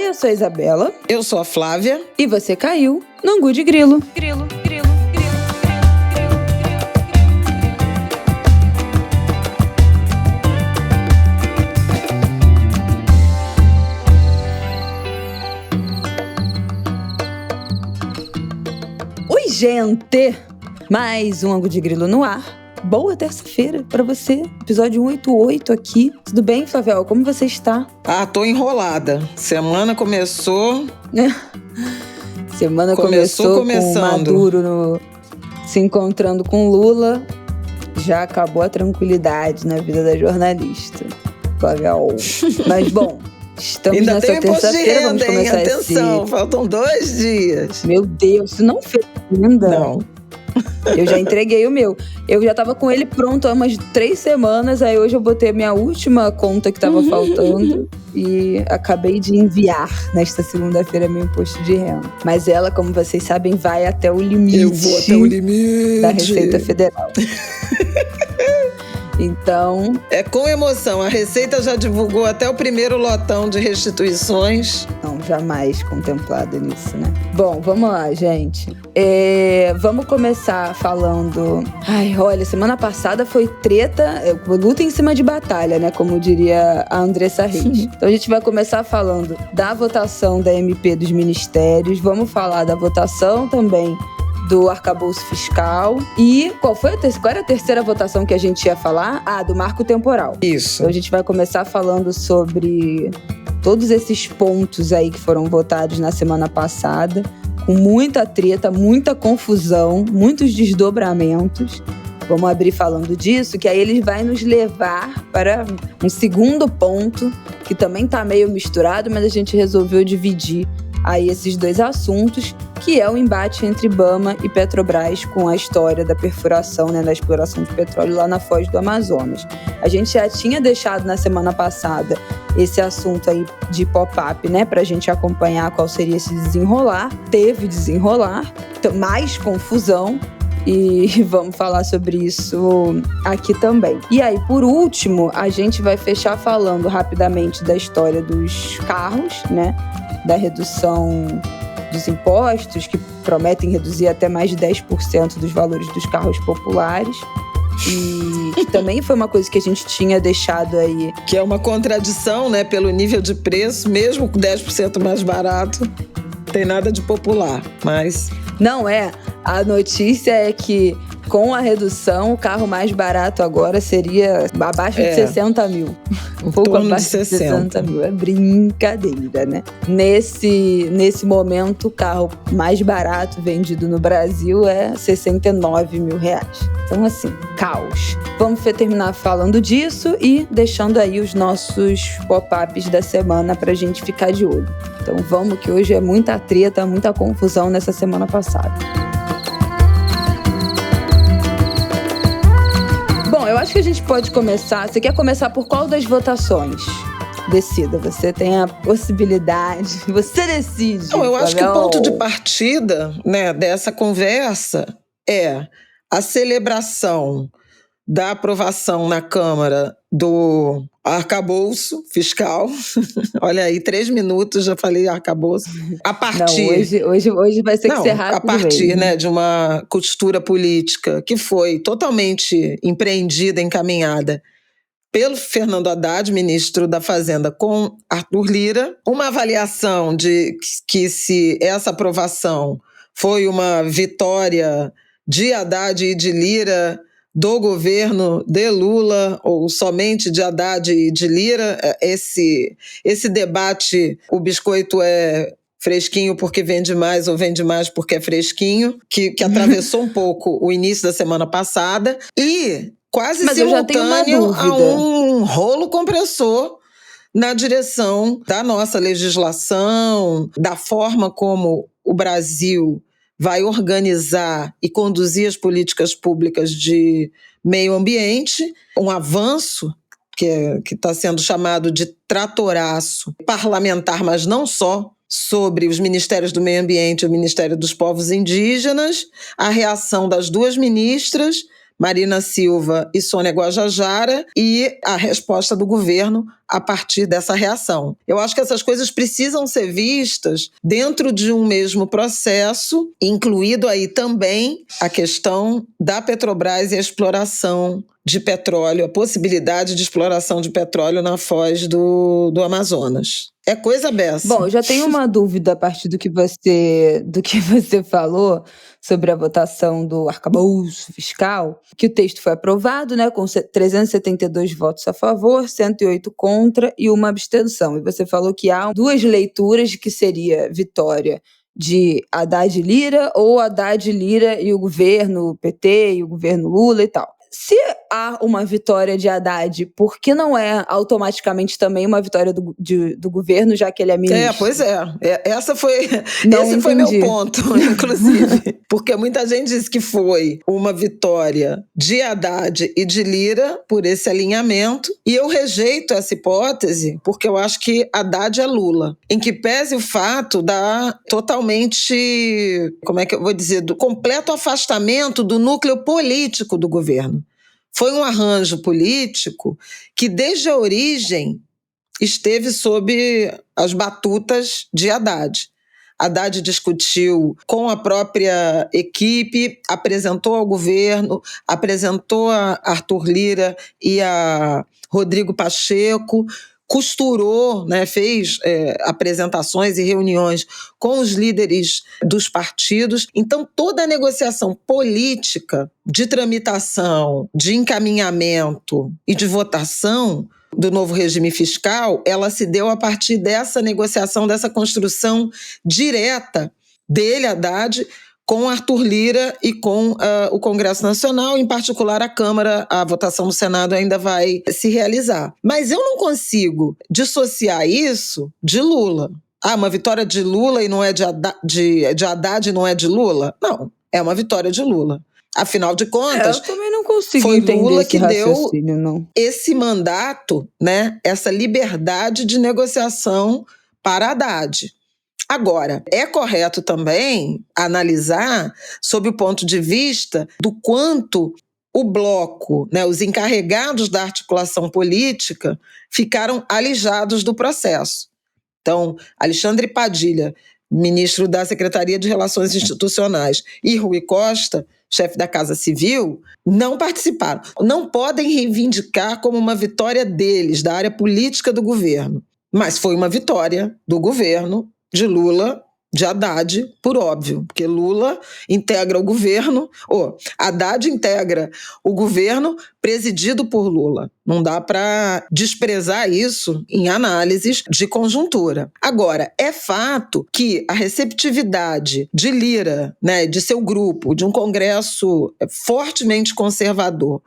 eu sou a Isabela. Eu sou a Flávia. E você caiu no Angu de Grilo. Oi, gente! Mais um Angu de Grilo no ar. Boa terça-feira pra você, episódio 188 aqui. Tudo bem, Flavel? Como você está? Tô enrolada. Semana começou... Semana começou com Maduro se encontrando com Lula. Já acabou a tranquilidade na vida da jornalista, Flavel. Mas, bom, estamos ainda nessa terça-feira, vamos começar Atenção, faltam 2 dias. Meu Deus, isso não fez ainda? Não. Eu já entreguei o meu. Eu já tava com ele pronto há umas 3 semanas. Aí hoje eu botei a minha última conta que tava faltando. E acabei de enviar nesta segunda-feira meu imposto de renda. Mas ela, como vocês sabem, vai até o limite. Eu vou até o limite da Receita Federal. Então... É com emoção. A Receita já divulgou até o primeiro lotão de restituições. Não, jamais contemplada nisso, né? Bom, vamos lá, gente. Vamos começar falando... olha, semana passada foi treta, luta em cima de batalha, né? Como diria a Andressa Reis. Então a gente vai começar falando da votação da MP dos ministérios. Vamos falar da votação também do arcabouço fiscal. E qual era a terceira votação que a gente ia falar? Do marco temporal. Isso. Então a gente vai começar falando sobre todos esses pontos aí que foram votados na semana passada, com muita treta, muita confusão, muitos desdobramentos. Vamos abrir falando disso, que aí ele vai nos levar para um segundo ponto, que também está meio misturado, mas a gente resolveu dividir aí esses 2 assuntos, que é o embate entre IBAMA e Petrobras com a história da perfuração, né, da exploração de petróleo lá na foz do Amazonas. A gente já tinha deixado na semana passada esse assunto aí de pop-up, né, pra gente acompanhar qual seria esse desenrolar. Teve desenrolar, mais confusão, e vamos falar sobre isso aqui também. E aí, por último, a gente vai fechar falando rapidamente da história dos carros, né, da redução dos impostos, que prometem reduzir até mais de 10% dos valores dos carros populares. E que também foi uma coisa que a gente tinha deixado aí. Que é uma contradição, né? Pelo nível de preço, mesmo com 10% mais barato, tem nada de popular, mas... Não, a notícia é que com a redução, o carro mais barato agora seria abaixo de 60 mil. Um pouco abaixo de 60 mil. É brincadeira, né? Nesse momento, o carro mais barato vendido no Brasil é 69 mil reais. Então, assim, caos. Vamos terminar falando disso e deixando aí os nossos pop-ups da semana pra gente ficar de olho. Então, vamos, que hoje é muita treta, muita confusão nessa semana passada. Eu acho que a gente pode começar. Você quer começar por qual das votações? Decida, você tem a possibilidade, você decide. Eu acho que o ponto de partida, né, dessa conversa é a celebração da aprovação na Câmara do arcabouço fiscal. Olha aí, 3 minutos, já falei arcabouço. A partir... Não, hoje vai ser que ser rápido. A partir, né, de uma costura política que foi totalmente empreendida, encaminhada pelo Fernando Haddad, ministro da Fazenda, com Arthur Lira. Uma avaliação de que se essa aprovação foi uma vitória de Haddad e de Lira, do governo de Lula, ou somente de Haddad e de Lira. Esse debate, o biscoito é fresquinho porque vende mais ou vende mais porque é fresquinho, que atravessou um pouco o início da semana passada, e quase simultâneo a um rolo compressor na direção da nossa legislação, da forma como o Brasil vai organizar e conduzir as políticas públicas de meio ambiente, um avanço que está sendo chamado de tratoraço parlamentar, mas não só, sobre os ministérios do meio ambiente e o Ministério dos Povos Indígenas, a reação das 2 ministras, Marina Silva e Sônia Guajajara, e a resposta do governo a partir dessa reação. Eu acho que essas coisas precisam ser vistas dentro de um mesmo processo, incluído aí também a questão da Petrobras e a exploração de petróleo, a possibilidade de exploração de petróleo na foz do Amazonas. É coisa beça. Bom, eu já tenho uma dúvida a partir do que você falou sobre a votação do arcabouço fiscal, que o texto foi aprovado, né, com 372 votos a favor, 108 contra e uma abstenção. E você falou que há duas leituras, que seria vitória de Haddad e Lira, ou Haddad, Lira e o governo PT e o governo Lula e tal. Se há uma vitória de Haddad, por que não é automaticamente também uma vitória do governo, já que ele é ministro? Pois é. Esse foi meu ponto, inclusive. Porque muita gente disse que foi uma vitória de Haddad e de Lira por esse alinhamento, e eu rejeito essa hipótese porque eu acho que Haddad é Lula. Em que pese o fato da totalmente, como é que eu vou dizer, do completo afastamento do núcleo político do governo. Foi um arranjo político que, desde a origem, esteve sob as batutas de Haddad. Haddad discutiu com a própria equipe, apresentou ao governo, apresentou a Arthur Lira e a Rodrigo Pacheco, costurou, né, fez apresentações e reuniões com os líderes dos partidos. Então, toda a negociação política de tramitação, de encaminhamento e de votação do novo regime fiscal, ela se deu a partir dessa negociação, dessa construção direta dele, Haddad, com Arthur Lira e com o Congresso Nacional, em particular a Câmara. A votação no Senado ainda vai se realizar. Mas eu não consigo dissociar isso de Lula. Uma vitória de Lula e não é de Haddad e não é de Lula? Não, é uma vitória de Lula. Afinal de contas, eu também não consigo foi entender Lula esse que deu não. esse mandato, né, essa liberdade de negociação para Haddad. Agora, é correto também analisar sob o ponto de vista do quanto o bloco, né, os encarregados da articulação política, ficaram alijados do processo. Então, Alexandre Padilha, ministro da Secretaria de Relações Institucionais, e Rui Costa, chefe da Casa Civil, não participaram. Não podem reivindicar como uma vitória deles, da área política do governo. Mas foi uma vitória do governo de Lula, de Haddad, por óbvio, porque Lula integra o governo, Haddad integra o governo presidido por Lula. Não dá para desprezar isso em análises de conjuntura. Agora, é fato que a receptividade de Lira, né, de seu grupo, de um Congresso fortemente conservador,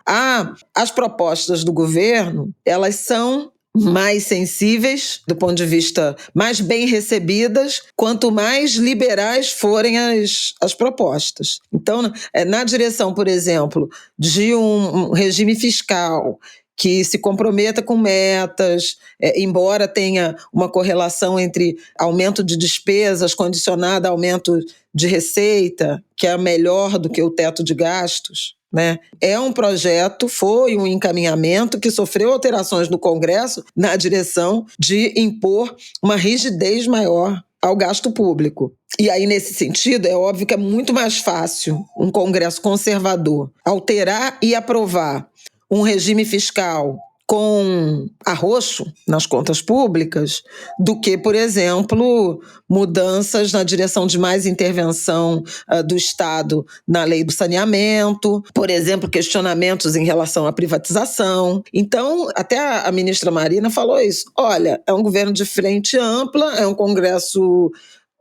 às propostas do governo, elas são mais sensíveis, do ponto de vista mais bem recebidas, quanto mais liberais forem as propostas. Então, na direção, por exemplo, de um regime fiscal que se comprometa com metas, embora tenha uma correlação entre aumento de despesas condicionada a aumento de receita, que é melhor do que o teto de gastos, né? É um projeto, foi um encaminhamento que sofreu alterações no Congresso na direção de impor uma rigidez maior ao gasto público. E aí, nesse sentido, é óbvio que é muito mais fácil um Congresso conservador alterar e aprovar um regime fiscal com arroxo nas contas públicas do que, por exemplo, mudanças na direção de mais intervenção do Estado na lei do saneamento, por exemplo, questionamentos em relação à privatização. Então, até a ministra Marina falou isso. Olha, é um governo de frente ampla, é um Congresso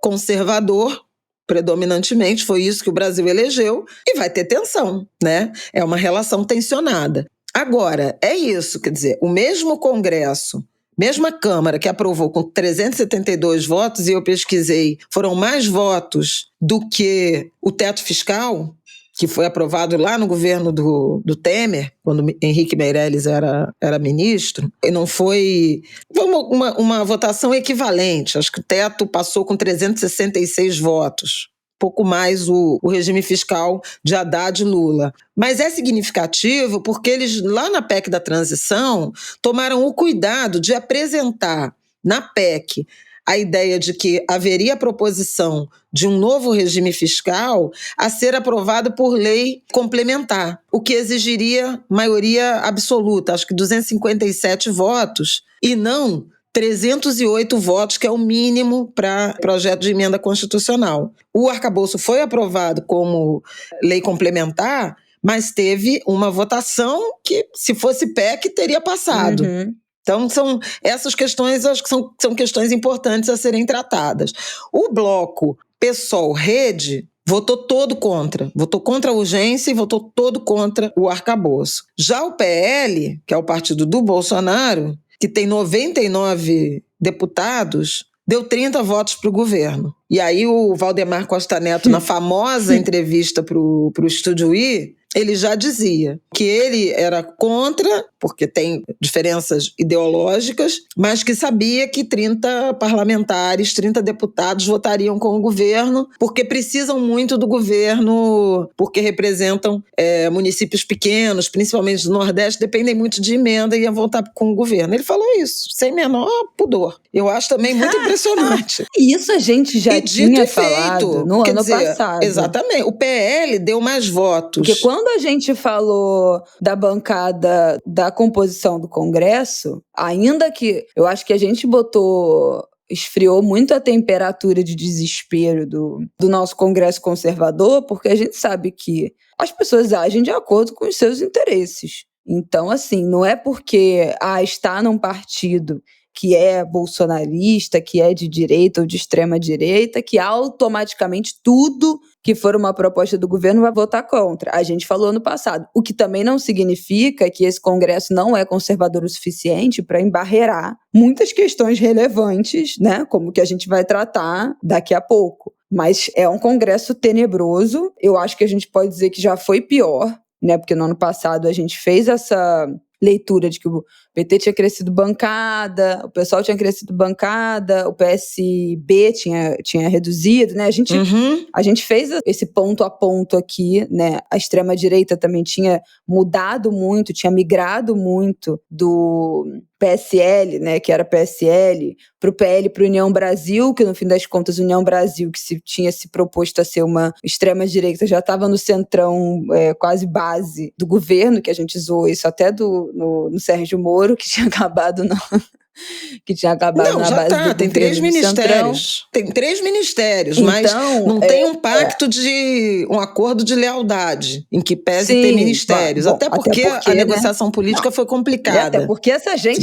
conservador, predominantemente, foi isso que o Brasil elegeu, e vai ter tensão, né? É uma relação tensionada. Agora, é isso, quer dizer, o mesmo Congresso, mesma Câmara que aprovou com 372 votos, e eu pesquisei, foram mais votos do que o teto fiscal, que foi aprovado lá no governo do Temer, quando Henrique Meirelles era ministro, e não foi uma votação equivalente. Acho que o teto passou com 366 votos. pouco mais o regime fiscal de Haddad e Lula. Mas é significativo porque eles, lá na PEC da transição, tomaram o cuidado de apresentar na PEC a ideia de que haveria a proposição de um novo regime fiscal a ser aprovado por lei complementar, o que exigiria maioria absoluta, acho que 257 votos, e não 308 votos, que é o mínimo para projeto de emenda constitucional. O arcabouço foi aprovado como lei complementar, mas teve uma votação que, se fosse PEC, teria passado. Uhum. Então, essas questões, acho que são questões importantes a serem tratadas. O bloco PSOL-Rede votou todo contra. Votou contra a urgência e votou todo contra o arcabouço. Já o PL, que é o partido do Bolsonaro, que tem 99 deputados, deu 30 votos para o governo. E aí o Valdemar Costa Neto, na famosa entrevista para o Estúdio I, ele já dizia que ele era contra, porque tem diferenças ideológicas, mas que sabia que 30 parlamentares, 30 deputados votariam com o governo, porque precisam muito do governo, porque representam municípios pequenos, principalmente do Nordeste, dependem muito de emenda e iam votar com o governo. Ele falou isso, sem menor pudor. Eu acho também muito impressionante. Isso a gente já tinha falado no ano passado. Exatamente. O PL deu mais votos. Porque quando a gente falou da bancada da composição do Congresso, ainda que eu acho que a gente esfriou muito a temperatura de desespero do nosso Congresso conservador, porque a gente sabe que as pessoas agem de acordo com os seus interesses. Então, assim, não é porque está num partido que é bolsonarista, que é de direita ou de extrema direita, que automaticamente tudo que for uma proposta do governo vai votar contra. A gente falou no passado. O que também não significa que esse Congresso não é conservador o suficiente para embarrear muitas questões relevantes, né, como que a gente vai tratar daqui a pouco. Mas é um Congresso tenebroso. Eu acho que a gente pode dizer que já foi pior, né, porque no ano passado a gente fez essa leitura de que o PT tinha crescido bancada, o PSOL tinha crescido bancada, o PSB tinha reduzido, né? A gente fez esse ponto a ponto aqui, né? A extrema-direita também tinha mudado muito, tinha migrado muito do PSL, né, que era PSL, para o PL, para União Brasil, que no fim das contas União Brasil, que tinha se proposto a ser uma extrema-direita, já estava no centrão quase base do governo, que a gente zoou isso até no Sérgio Moro, que tinha acabado na base do tem 3 ministérios. Tem 3 ministérios, então, mas não tem um pacto de um acordo de lealdade em que pese ter ministérios. Até porque a negociação política foi complicada. Até porque essa gente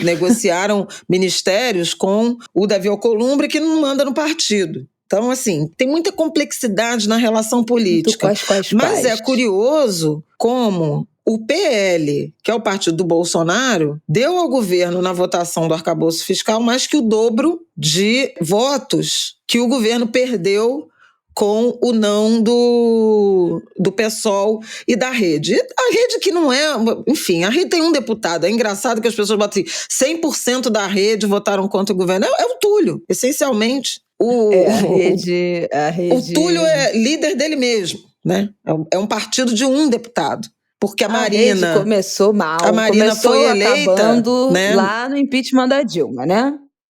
negociaram ministérios com o Davi Alcolumbre, que não manda no partido. Então, assim, tem muita complexidade na relação política. Mas é curioso como o PL, que é o partido do Bolsonaro, deu ao governo na votação do arcabouço fiscal mais que o dobro de votos que o governo perdeu com o não do PSOL e da Rede. A Rede que não é... Enfim, a Rede tem um deputado. É engraçado que as pessoas botam assim, 100% da Rede votaram contra o governo. É o Túlio, essencialmente. A Rede... O Túlio é líder dele mesmo, né? É um partido de um deputado. Porque a Marina... Rede começou mal. A Marina foi eleita, acabando, né, lá no impeachment da Dilma, né?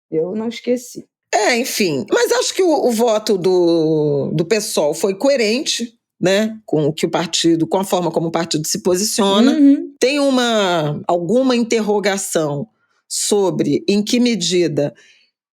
Eu não esqueci. Enfim. Mas acho que o voto do PSOL foi coerente, né, com o que o partido, com a forma como o partido se posiciona. Uhum. Tem alguma interrogação sobre em que medida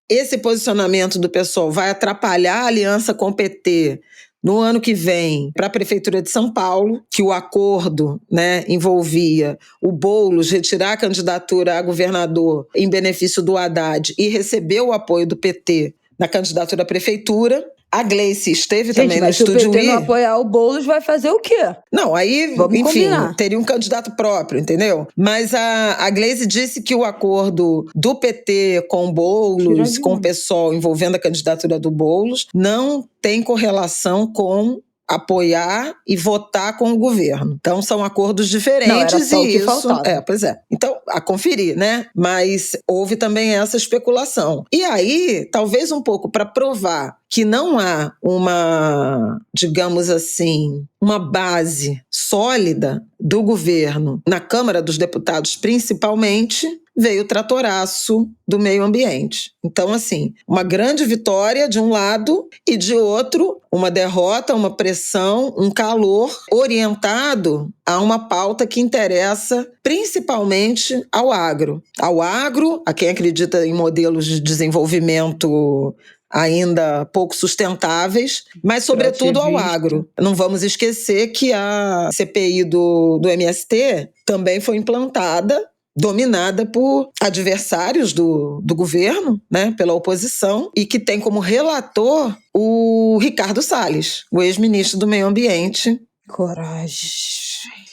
esse posicionamento do PSOL vai atrapalhar a aliança com o PT no ano que vem para a Prefeitura de São Paulo, que o acordo, né, envolvia o Boulos retirar a candidatura a governador em benefício do Haddad e receber o apoio do PT na candidatura à Prefeitura. A Gleice esteve também no Estúdio I. Se o PT não apoiar o Boulos, vai fazer o quê? Não, aí, vamos combinar. Teria um candidato próprio, entendeu? Mas a Gleice disse que o acordo do PT com o Boulos, com o PSOL, envolvendo a candidatura do Boulos, não tem correlação com apoiar e votar com o governo. Então, são acordos diferentes. Não, era só o que faltava. Pois é. Então, a conferir, né? Mas houve também essa especulação. E aí, talvez um pouco para provar que não há uma, digamos assim, uma base sólida do governo na Câmara dos Deputados, principalmente, veio o tratoraço do meio ambiente. Então, assim, uma grande vitória de um lado e de outro, uma derrota, uma pressão, um calor orientado a uma pauta que interessa principalmente ao agro. Ao agro, a quem acredita em modelos de desenvolvimento ainda pouco sustentáveis, mas sobretudo ao agro. Não vamos esquecer que a CPI do MST também foi implantada, dominada por adversários do governo, né, pela oposição, e que tem como relator o Ricardo Salles, o ex-ministro do Meio Ambiente. Coragem.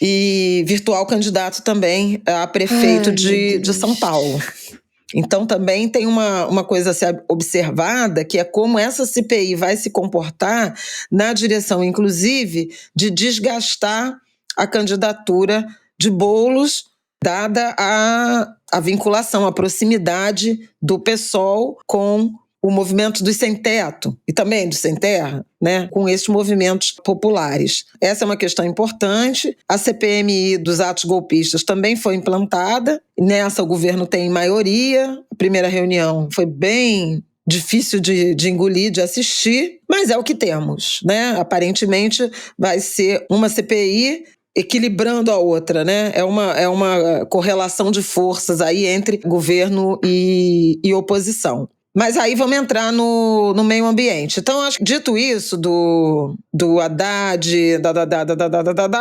E virtual candidato também a prefeito de São Paulo. Então, também tem uma coisa a ser observada, que é como essa CPI vai se comportar na direção, inclusive, de desgastar a candidatura de Boulos, dada a vinculação, a proximidade do PSOL com o movimento dos sem-teto e também dos sem-terra, né, com esses movimentos populares. Essa é uma questão importante. A CPMI dos atos golpistas também foi implantada. Nessa, o governo tem maioria. A primeira reunião foi bem difícil de engolir, de assistir, mas é o que temos, né? Aparentemente vai ser uma CPI equilibrando a outra, né? É uma correlação de forças aí entre governo e oposição. Mas aí vamos entrar no meio ambiente. Então, dito isso do Haddad,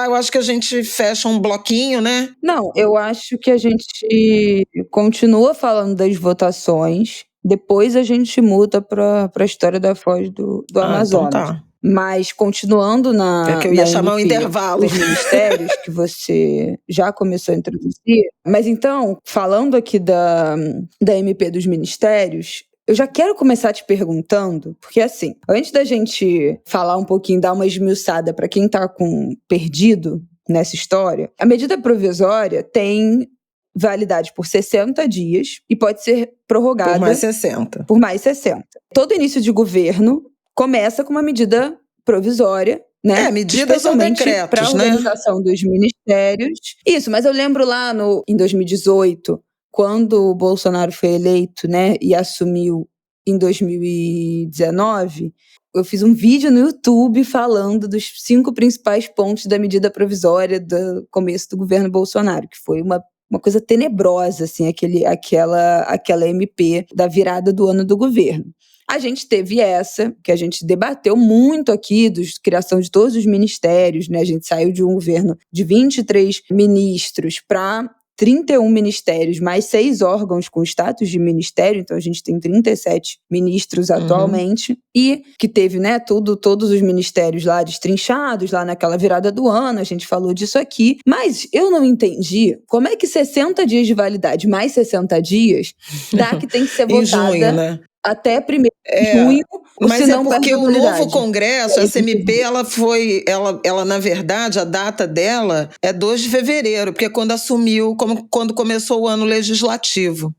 eu acho que a gente fecha um bloquinho, né? Não, eu acho que a gente continua falando das votações, depois a gente muda para a história da Foz do Amazonas. Então tá. Mas continuando É que eu ia chamar o intervalo. Dos ministérios, que você já começou a introduzir. Mas então, falando aqui da MP dos ministérios, eu já quero começar te perguntando, porque assim, antes da gente falar um pouquinho, dar uma esmiuçada para quem tá perdido nessa história, a medida provisória tem validade por 60 dias e pode ser prorrogada por mais 60. Todo início de governo começa com uma medida provisória, né? Medidas ou decretos, para a organização dos ministérios. Isso, mas eu lembro lá em 2018, quando o Bolsonaro foi eleito, né, e assumiu em 2019, eu fiz um vídeo no YouTube falando dos 5 principais pontos da medida provisória do começo do governo Bolsonaro, que foi uma coisa tenebrosa, assim, aquela MP da virada do ano do governo. A gente teve essa, que a gente debateu muito aqui, criação de todos os ministérios, né? A gente saiu de um governo de 23 ministros para 31 ministérios, mais 6 órgãos com status de ministério, então a gente tem 37 ministros atualmente, e que teve, né, todos os ministérios lá destrinchados, lá naquela virada do ano, a gente falou disso aqui, mas eu não entendi como é que 60 dias de validade mais 60 dias dá que tem que ser votada junho, né? Até 1º de junho, mas é porque o novo Congresso, a CMP, ela na verdade, a data dela é 2 de fevereiro, porque é quando assumiu, quando começou o ano legislativo.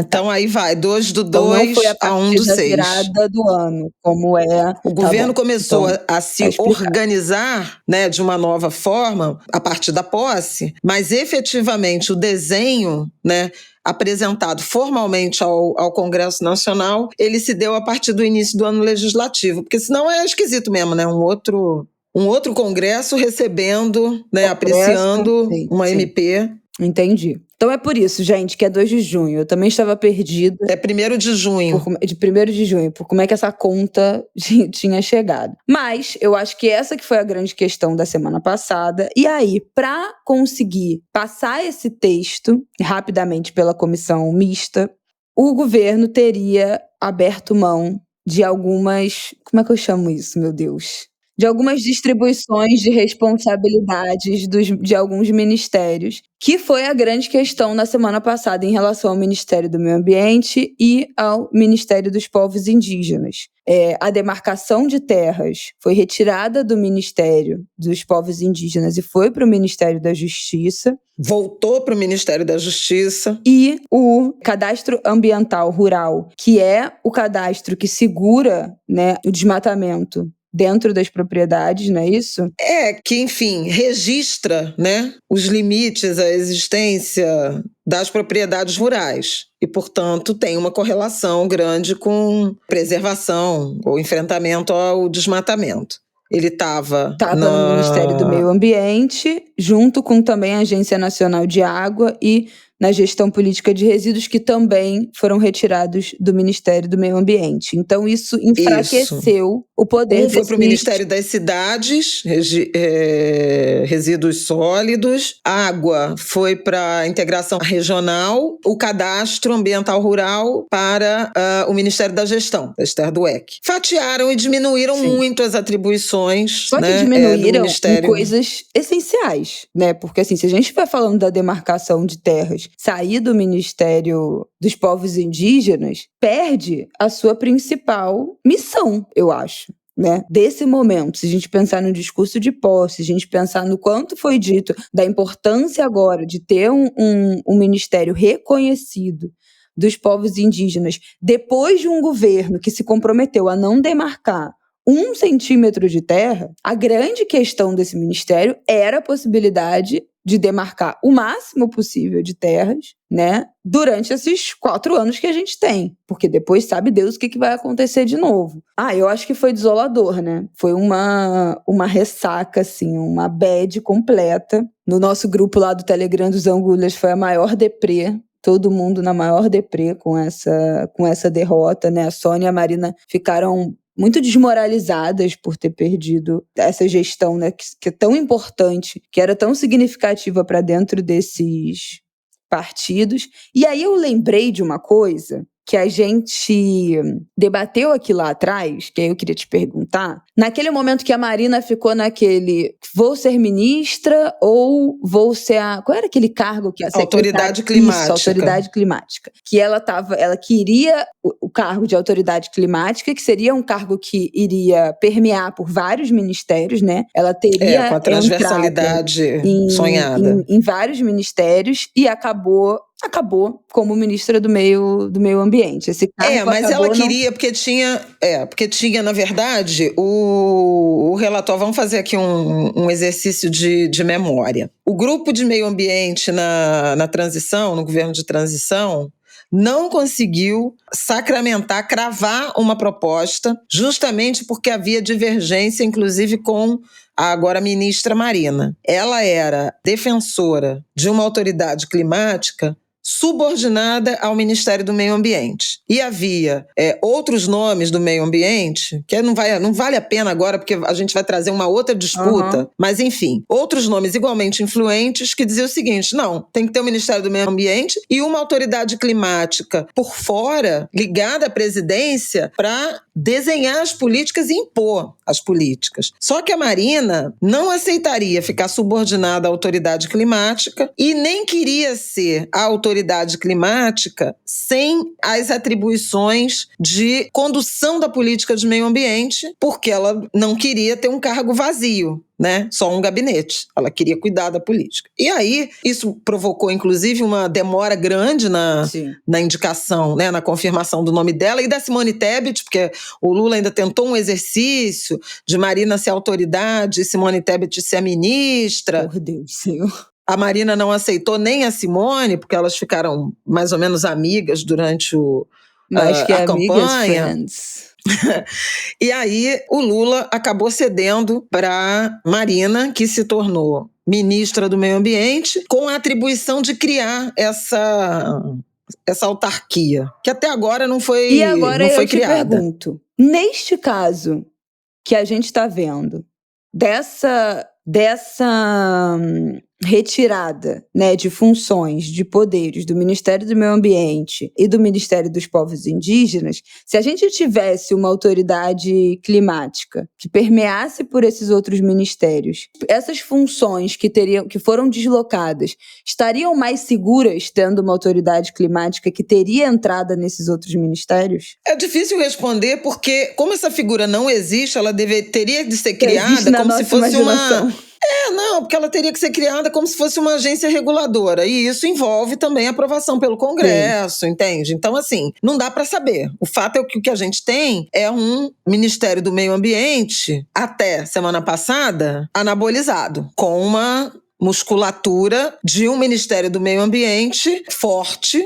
Então aí vai, 2 do 2 a 1 do 6. Virada do ano, como é. O governo começou a se organizar, né, de uma nova forma a partir da posse, mas efetivamente o desenho, né, apresentado formalmente ao Congresso Nacional, ele se deu a partir do início do ano legislativo, porque senão é esquisito mesmo, né? Um outro Congresso recebendo, né, apreciando uma MP. Entendi. Então é por isso, gente, que é 2 de junho. Eu também estava perdida. É 1º de junho. De 1º de junho, por como é que essa conta tinha chegado. Mas eu acho que essa que foi a grande questão da semana passada. E aí, para conseguir passar esse texto rapidamente pela comissão mista, o governo teria aberto mão de algumas... Como é que eu chamo isso, meu Deus? de algumas distribuições de responsabilidades de alguns ministérios, que foi a grande questão na semana passada em relação ao Ministério do Meio Ambiente e ao Ministério dos Povos Indígenas. A demarcação de terras foi retirada do Ministério dos Povos Indígenas e foi para o Ministério da Justiça. Voltou para o Ministério da Justiça. E o cadastro ambiental rural, que é o cadastro que segura, né, o desmatamento dentro das propriedades, não é isso? Que, enfim, registra, né, os limites, a existência das propriedades rurais. E, portanto, tem uma correlação grande com preservação ou enfrentamento ao desmatamento. Ele estava no Ministério do Meio Ambiente, junto com também a Agência Nacional de Água e na gestão política de resíduos, que também foram retirados do Ministério do Meio Ambiente. Então, isso enfraqueceu o poder foi para o Ministério das Cidades, resíduos sólidos. Água foi para a integração regional. O cadastro ambiental rural para o Ministério da Gestão, da Esther Dweck. Fatiaram e diminuíram muito as atribuições. Só que diminuíram em coisas essenciais, né? Porque, assim, se a gente estiver falando da demarcação de terras, sair do Ministério dos Povos Indígenas, perde a sua principal missão, eu acho. Né? Desse momento, se a gente pensar no discurso de posse, se a gente pensar no quanto foi dito, da importância agora de ter um ministério reconhecido dos povos indígenas, depois de um governo que se comprometeu a não demarcar 1 centímetro de terra, a grande questão desse ministério era a possibilidade de demarcar o máximo possível de terras, né, durante esses 4 anos que a gente tem. Porque depois sabe Deus o que vai acontecer de novo. Eu acho que foi desolador, né? Foi uma ressaca, assim, uma bad completa. No nosso grupo lá do Telegram dos Angulhas foi a maior deprê. Todo mundo na maior deprê com essa derrota, né? A Sônia e a Marina ficaram muito desmoralizadas por ter perdido essa gestão, né, que é tão importante, que era tão significativa para dentro desses partidos. E aí eu lembrei de uma coisa que a gente debateu aqui lá atrás, que aí eu queria te perguntar. Naquele momento que a Marina ficou naquele, vou ser ministra ou vou ser qual era aquele cargo que a Autoridade Climática. Isso, Autoridade Climática. Que ela queria o cargo de Autoridade Climática, que seria um cargo que iria permear por vários ministérios, né? Ela teria com a transversalidade sonhada. Em vários ministérios e acabou como ministra do meio ambiente. Esse cargo mas ela queria, porque tinha, na verdade, o relator, vamos fazer aqui um exercício de memória. O grupo de meio ambiente na transição, no governo de transição, não conseguiu sacramentar, cravar uma proposta, justamente porque havia divergência, inclusive com a agora ministra Marina. Ela era defensora de uma autoridade climática subordinada ao Ministério do Meio Ambiente. E havia outros nomes do meio ambiente, que não vale a pena agora, porque a gente vai trazer uma outra disputa, mas enfim, outros nomes igualmente influentes que diziam o seguinte: não, tem que ter o Ministério do Meio Ambiente e uma autoridade climática por fora, ligada à presidência, para desenhar as políticas e impor as políticas. Só que a Marina não aceitaria ficar subordinada à autoridade climática e nem queria ser a autoridade climática sem as atribuições de condução da política de meio ambiente, porque ela não queria ter um cargo vazio, né? Só um gabinete. Ela queria cuidar da política. E aí, isso provocou, inclusive, uma demora grande na indicação, né? Na confirmação do nome dela e da Simone Tebet, porque o Lula ainda tentou um exercício de Marina ser autoridade e Simone Tebet ser a ministra. Por Deus, Senhor. A Marina não aceitou nem a Simone, porque elas ficaram mais ou menos amigas durante a campanha. E aí o Lula acabou cedendo para Marina, que se tornou ministra do Meio Ambiente, com a atribuição de criar essa autarquia, que até agora não foi criada. E agora eu te pergunto, neste caso que a gente está vendo, dessa retirada, né, de funções, de poderes do Ministério do Meio Ambiente e do Ministério dos Povos Indígenas, se a gente tivesse uma autoridade climática que permeasse por esses outros ministérios, essas funções que foram deslocadas estariam mais seguras tendo uma autoridade climática que teria entrada nesses outros ministérios? É difícil responder porque, como essa figura não existe, ela teria de ser criada como se fosse imaginação. Não, porque ela teria que ser criada como se fosse uma agência reguladora. E isso envolve também a aprovação pelo Congresso, entende? Então, assim, não dá para saber. O fato é que o que a gente tem é um Ministério do Meio Ambiente, até semana passada, anabolizado, com uma musculatura de um Ministério do Meio Ambiente forte,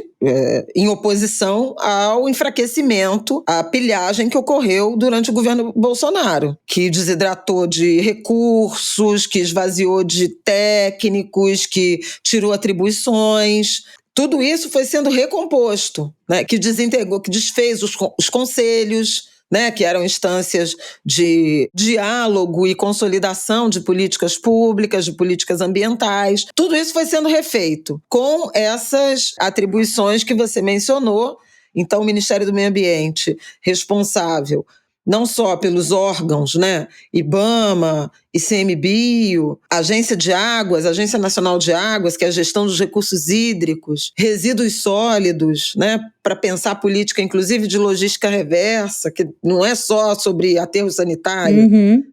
em oposição ao enfraquecimento, à pilhagem que ocorreu durante o governo Bolsonaro, que desidratou de recursos, que esvaziou de técnicos, que tirou atribuições. Tudo isso foi sendo recomposto, né? Que desintegrou, que desfez os conselhos, né, que eram instâncias de diálogo e consolidação de políticas públicas, de políticas ambientais. Tudo isso foi sendo refeito com essas atribuições que você mencionou. Então, o Ministério do Meio Ambiente, responsável não só pelos órgãos, né, IBAMA, ICMBio, Agência de Águas, Agência Nacional de Águas, que é a gestão dos recursos hídricos, resíduos sólidos, né, para pensar política, inclusive de logística reversa, que não é só sobre aterro sanitário,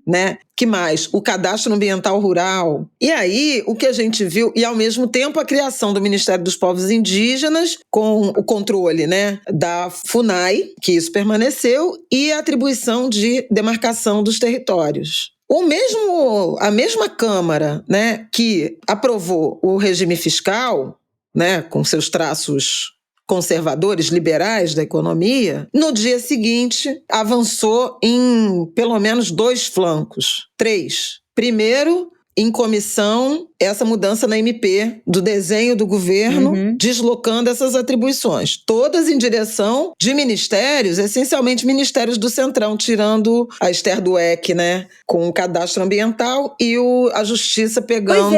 né? Que mais? O cadastro ambiental rural. E aí, o que a gente viu, e ao mesmo tempo a criação do Ministério dos Povos Indígenas, com o controle, né, da FUNAI, que isso permaneceu, e a atribuição de demarcação dos territórios. A mesma Câmara, né, que aprovou o regime fiscal, né, com seus traços conservadores, liberais da economia, no dia seguinte avançou em pelo menos 2 flancos, 3. Primeiro, em comissão, essa mudança na MP do desenho do governo, deslocando essas atribuições, todas em direção de ministérios, essencialmente ministérios do Centrão, tirando a Esther Dweck, né, com o cadastro ambiental, e a Justiça pegando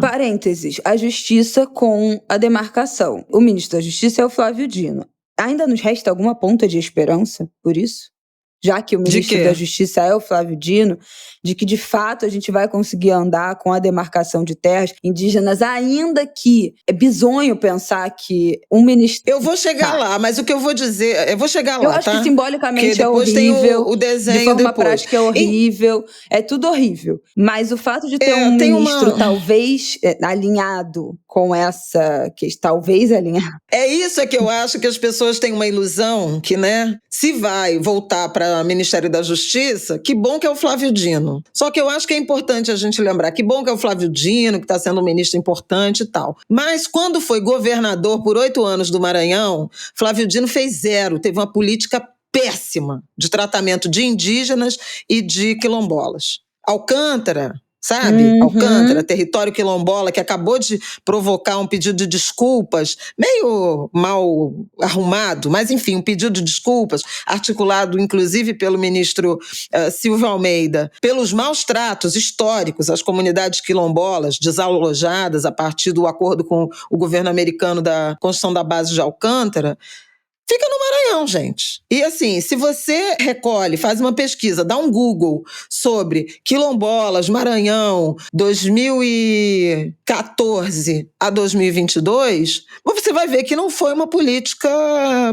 Parênteses, a Justiça com a demarcação. O ministro da Justiça é o Flávio Dino. Ainda nos resta alguma ponta de esperança por isso? Já que o ministro da Justiça é o Flávio Dino, de que de fato a gente vai conseguir andar com a demarcação de terras indígenas, ainda que é bizonho pensar que um ministro... Eu vou chegar lá, mas o que eu vou dizer... Eu vou chegar lá, Eu acho que simbolicamente é horrível, tem o desenho de forma depois. prática é horrível, é tudo horrível. Mas o fato de ter um ministro talvez alinhado com essa questão, talvez alinhado... É isso que eu acho que as pessoas têm uma ilusão que, né, se vai voltar para o Ministério da Justiça, que bom que é o Flávio Dino. Só que eu acho que é importante a gente lembrar, que bom que é o Flávio Dino, que está sendo um ministro importante e tal. Mas quando foi governador por 8 anos do Maranhão, Flávio Dino fez 0, teve uma política péssima de tratamento de indígenas e de quilombolas. Alcântara... Sabe? Alcântara, território quilombola, que acabou de provocar um pedido de desculpas, meio mal arrumado, mas enfim, um pedido de desculpas, articulado inclusive pelo ministro Silvio Almeida, pelos maus tratos históricos às comunidades quilombolas, desalojadas a partir do acordo com o governo americano da construção da base de Alcântara. Fica no Maranhão, gente. E assim, se você recolhe, faz uma pesquisa, dá um Google sobre quilombolas, Maranhão, 2014 a 2022, você vai ver que não foi uma política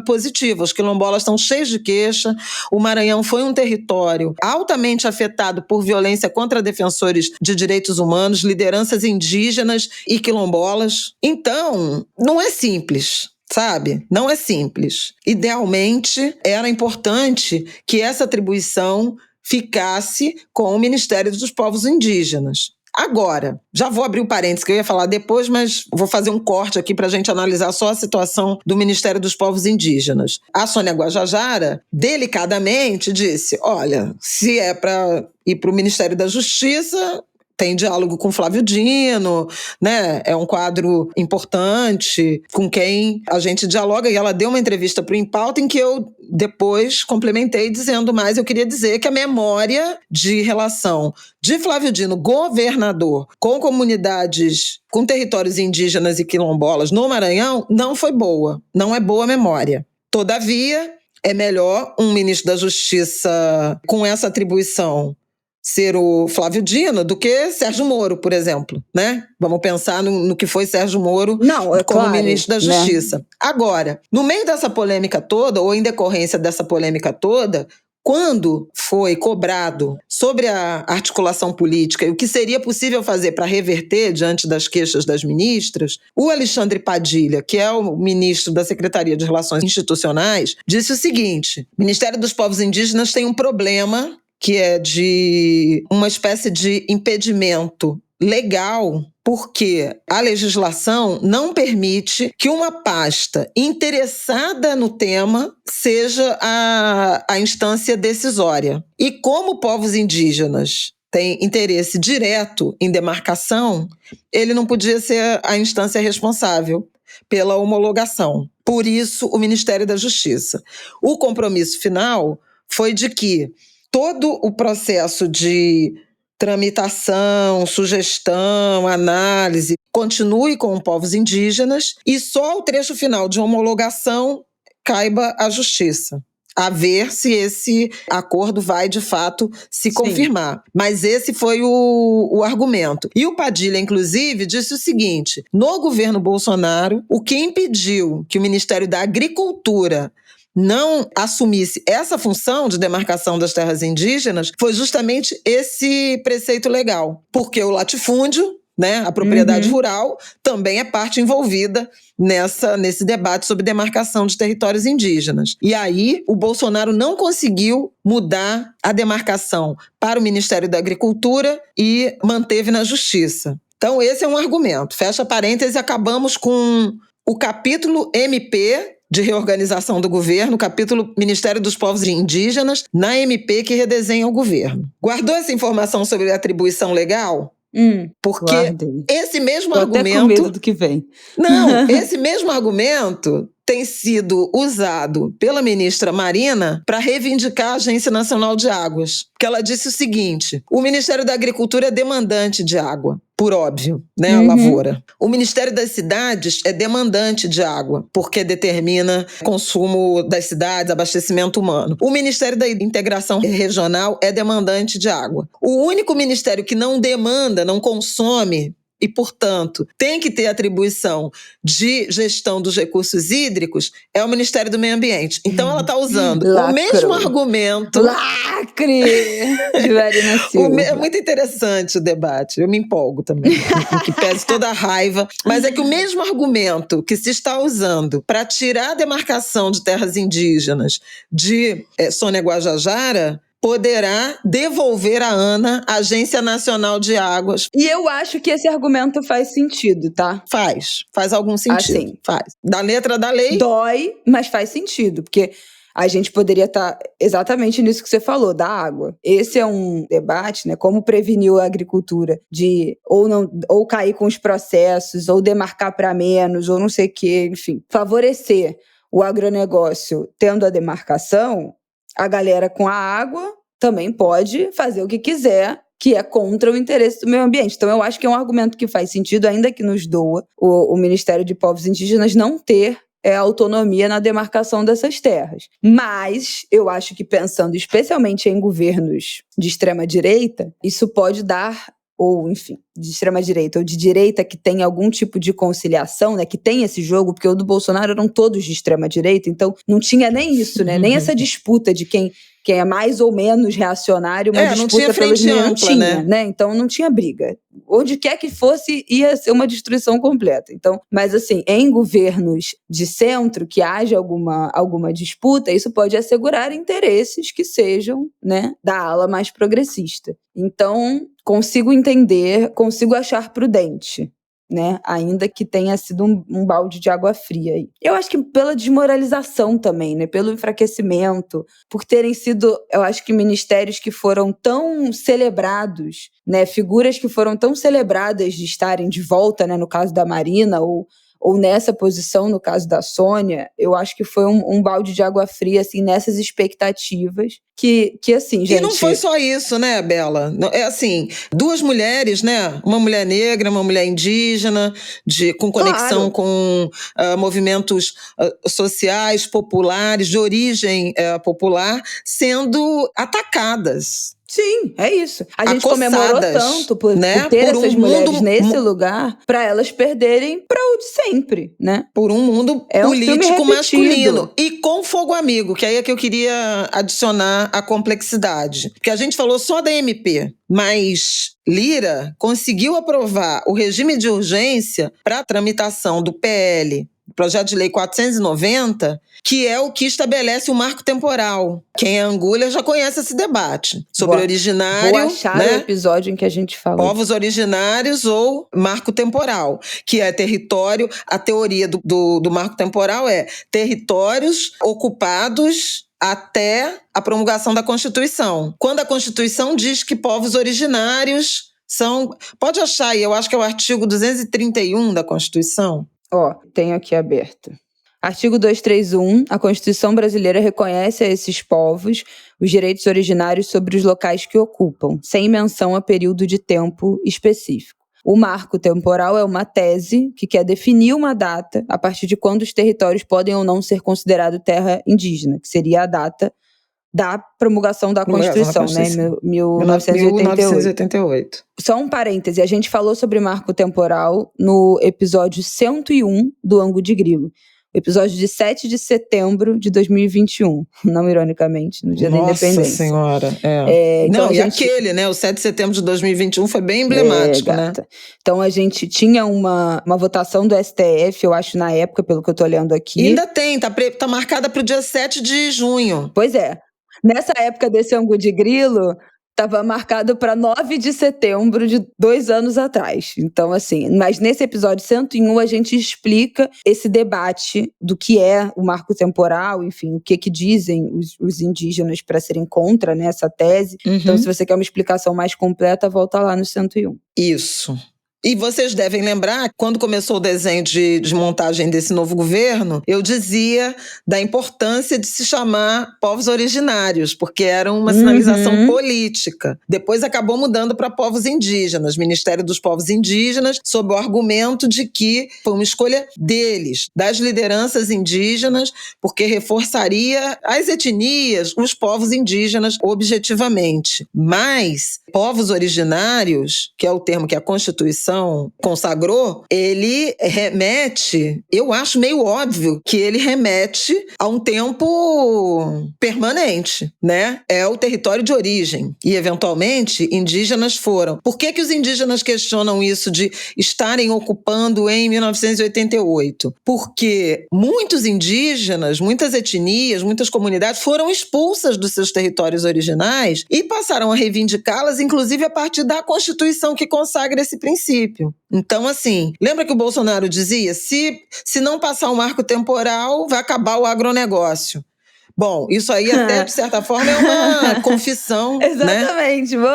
positiva. Os quilombolas estão cheios de queixa. O Maranhão foi um território altamente afetado por violência contra defensores de direitos humanos, lideranças indígenas e quilombolas. Então, não é simples. Sabe? Não é simples. Idealmente, era importante que essa atribuição ficasse com o Ministério dos Povos Indígenas. Agora, já vou abrir o parênteses que eu ia falar depois, mas vou fazer um corte aqui para a gente analisar só a situação do Ministério dos Povos Indígenas. A Sônia Guajajara, delicadamente, disse, olha, se é para ir para o Ministério da Justiça, tem diálogo com Flávio Dino, né? É um quadro importante com quem a gente dialoga. E ela deu uma entrevista para o Em Pauta em que eu depois complementei dizendo mais. Eu queria dizer que a memória de relação de Flávio Dino, governador, com comunidades, com territórios indígenas e quilombolas no Maranhão, não foi boa. Não é boa memória. Todavia, é melhor um ministro da Justiça com essa atribuição ser o Flávio Dino do que Sérgio Moro, por exemplo, né? Vamos pensar no que foi Sérgio Moro como ministro da Justiça. Né? Agora, no meio dessa polêmica toda, ou em decorrência dessa polêmica toda, quando foi cobrado sobre a articulação política e o que seria possível fazer para reverter diante das queixas das ministras, o Alexandre Padilha, que é o ministro da Secretaria de Relações Institucionais, disse o seguinte: o Ministério dos Povos Indígenas tem um problema que é de uma espécie de impedimento legal, porque a legislação não permite que uma pasta interessada no tema seja a instância decisória. E como povos indígenas têm interesse direto em demarcação, ele não podia ser a instância responsável pela homologação. Por isso, o Ministério da Justiça. O compromisso final foi de que todo o processo de tramitação, sugestão, análise, continue com povos indígenas e só o trecho final de homologação caiba à Justiça. A ver se esse acordo vai, de fato, se confirmar. Mas esse foi o argumento. E o Padilha, inclusive, disse o seguinte: no governo Bolsonaro, o que impediu que o Ministério da Agricultura não assumisse essa função de demarcação das terras indígenas foi justamente esse preceito legal. Porque o latifúndio, né, a propriedade rural, também é parte envolvida nesse debate sobre demarcação de territórios indígenas. E aí, o Bolsonaro não conseguiu mudar a demarcação para o Ministério da Agricultura e manteve na Justiça. Então, esse é um argumento. Fecha parênteses, acabamos com o capítulo MP de reorganização do governo, capítulo Ministério dos Povos Indígenas, na MP que redesenha o governo. Guardou essa informação sobre a atribuição legal? Porque esse mesmo argumento... Tô até com medo do que vem. Não, esse mesmo argumento tem sido usado pela ministra Marina para reivindicar a Agência Nacional de Águas. Porque ela disse o seguinte: o Ministério da Agricultura é demandante de água, por óbvio, né, a lavoura. O Ministério das Cidades é demandante de água, porque determina consumo das cidades, abastecimento humano. O Ministério da Integração Regional é demandante de água. O único ministério que não demanda, não consome, e, portanto, tem que ter atribuição de gestão dos recursos hídricos, é o Ministério do Meio Ambiente. Então, ela está usando o mesmo argumento... Lacre! De Marina Silva. É muito interessante o debate. Eu me empolgo também, em que pese toda a raiva. Mas é que o mesmo argumento que se está usando para tirar a demarcação de terras indígenas de Sônia Guajajara poderá devolver a ANA, Agência Nacional de Águas. E eu acho que esse argumento faz sentido, tá? Faz algum sentido. Assim, faz. Da letra da lei... Dói, mas faz sentido, porque a gente poderia estar exatamente nisso que você falou, da água. Esse é um debate, né? Como prevenir a agricultura de ou cair com os processos, ou demarcar para menos, ou não sei o quê, enfim. Favorecer o agronegócio tendo a demarcação, a galera com a água também pode fazer o que quiser, que é contra o interesse do meio ambiente. Então, eu acho que é um argumento que faz sentido, ainda que nos doa o Ministério de Povos Indígenas não ter autonomia na demarcação dessas terras. Mas eu acho que, pensando especialmente em governos de extrema-direita, isso pode dar, ou enfim, de extrema-direita ou de direita que tem algum tipo de conciliação, né, que tem esse jogo, porque o do Bolsonaro eram todos de extrema-direita, então não tinha nem isso, né, nem essa disputa de quem é mais ou menos reacionário, uma disputa não tinha frente ampla, não tinha, né? Então não tinha briga. Onde quer que fosse, ia ser uma destruição completa. Então, mas assim, em governos de centro, que haja alguma disputa, isso pode assegurar interesses que sejam, né, da ala mais progressista. Então, consigo entender, consigo achar prudente né? Ainda que tenha sido um balde de água fria aí. Eu acho que pela desmoralização também, né? Pelo enfraquecimento, por terem sido, eu acho que ministérios que foram tão celebrados, né? Figuras que foram tão celebradas de estarem de volta, né? No caso da Marina, ou nessa posição, no caso da Sônia, eu acho que foi um balde de água fria, assim, nessas expectativas, que assim, gente... E não foi só isso, né, Bela? É assim, duas mulheres, né? Uma mulher negra, uma mulher indígena, com conexão com movimentos sociais, populares, de origem popular, sendo atacadas. Sim, é isso. A gente comemorou tanto por ter essas mulheres nesse lugar, para elas perderem para o de sempre, né? Por um mundo político masculino. E com fogo amigo, que aí é que eu queria adicionar a complexidade. Porque a gente falou só da MP, mas Lira conseguiu aprovar o regime de urgência para a tramitação do PL, Projeto de Lei 490, que é o que estabelece o marco temporal. Quem é angulha já conhece esse debate sobre originário. Vou achar, né, o episódio em que a gente falou. Povos originários ou marco temporal, que é território. A teoria do marco temporal é territórios ocupados até a promulgação da Constituição. Quando a Constituição diz que povos originários são... Pode achar aí, eu acho que é o artigo 231 da Constituição. Tenho aqui aberto. Artigo 231, a Constituição brasileira reconhece a esses povos os direitos originários sobre os locais que ocupam, sem menção a período de tempo específico. O marco temporal é uma tese que quer definir uma data a partir de quando os territórios podem ou não ser considerados terra indígena, que seria a data da promulgação da Constituição, né? 1988. Só um parêntese, a gente falou sobre marco temporal no episódio 101 do Ângulo de Grilo. O episódio de 7 de setembro de 2021, não ironicamente, no dia da Independência. Nossa Senhora, então, e aquele, né, o 7 de setembro de 2021 foi bem emblemático, né? Então a gente tinha uma votação do STF, eu acho, na época, pelo que eu tô olhando aqui. E ainda tem, tá marcada para o dia 7 de junho. Pois é. Nessa época desse Ângulo de Grilo, estava marcado para 9 de setembro de 2 anos atrás. Então, assim, mas nesse episódio 101 a gente explica esse debate do que é o marco temporal, enfim, o que dizem os indígenas para serem contra, né, essa tese. Então, se você quer uma explicação mais completa, volta lá no 101. Isso. E vocês devem lembrar, quando começou o desenho de montagem desse novo governo, eu dizia da importância de se chamar povos originários, porque era uma sinalização política. Depois acabou mudando para povos indígenas, Ministério dos Povos Indígenas, sob o argumento de que foi uma escolha deles, das lideranças indígenas, porque reforçaria as etnias, os povos indígenas objetivamente. Mas povos originários, que é o termo que a Constituição consagrou, ele remete, eu acho meio óbvio que ele remete a um tempo permanente, né? É o território de origem. E, eventualmente, indígenas foram. Por que os indígenas questionam isso de estarem ocupando em 1988? Porque muitos indígenas, muitas etnias, muitas comunidades foram expulsas dos seus territórios originais e passaram a reivindicá-las, inclusive a partir da Constituição que consagra esse princípio. Então, assim, lembra que o Bolsonaro dizia, se não passar um marco temporal, vai acabar o agronegócio. Bom, isso aí até, de certa forma, é uma confissão, Exatamente. né?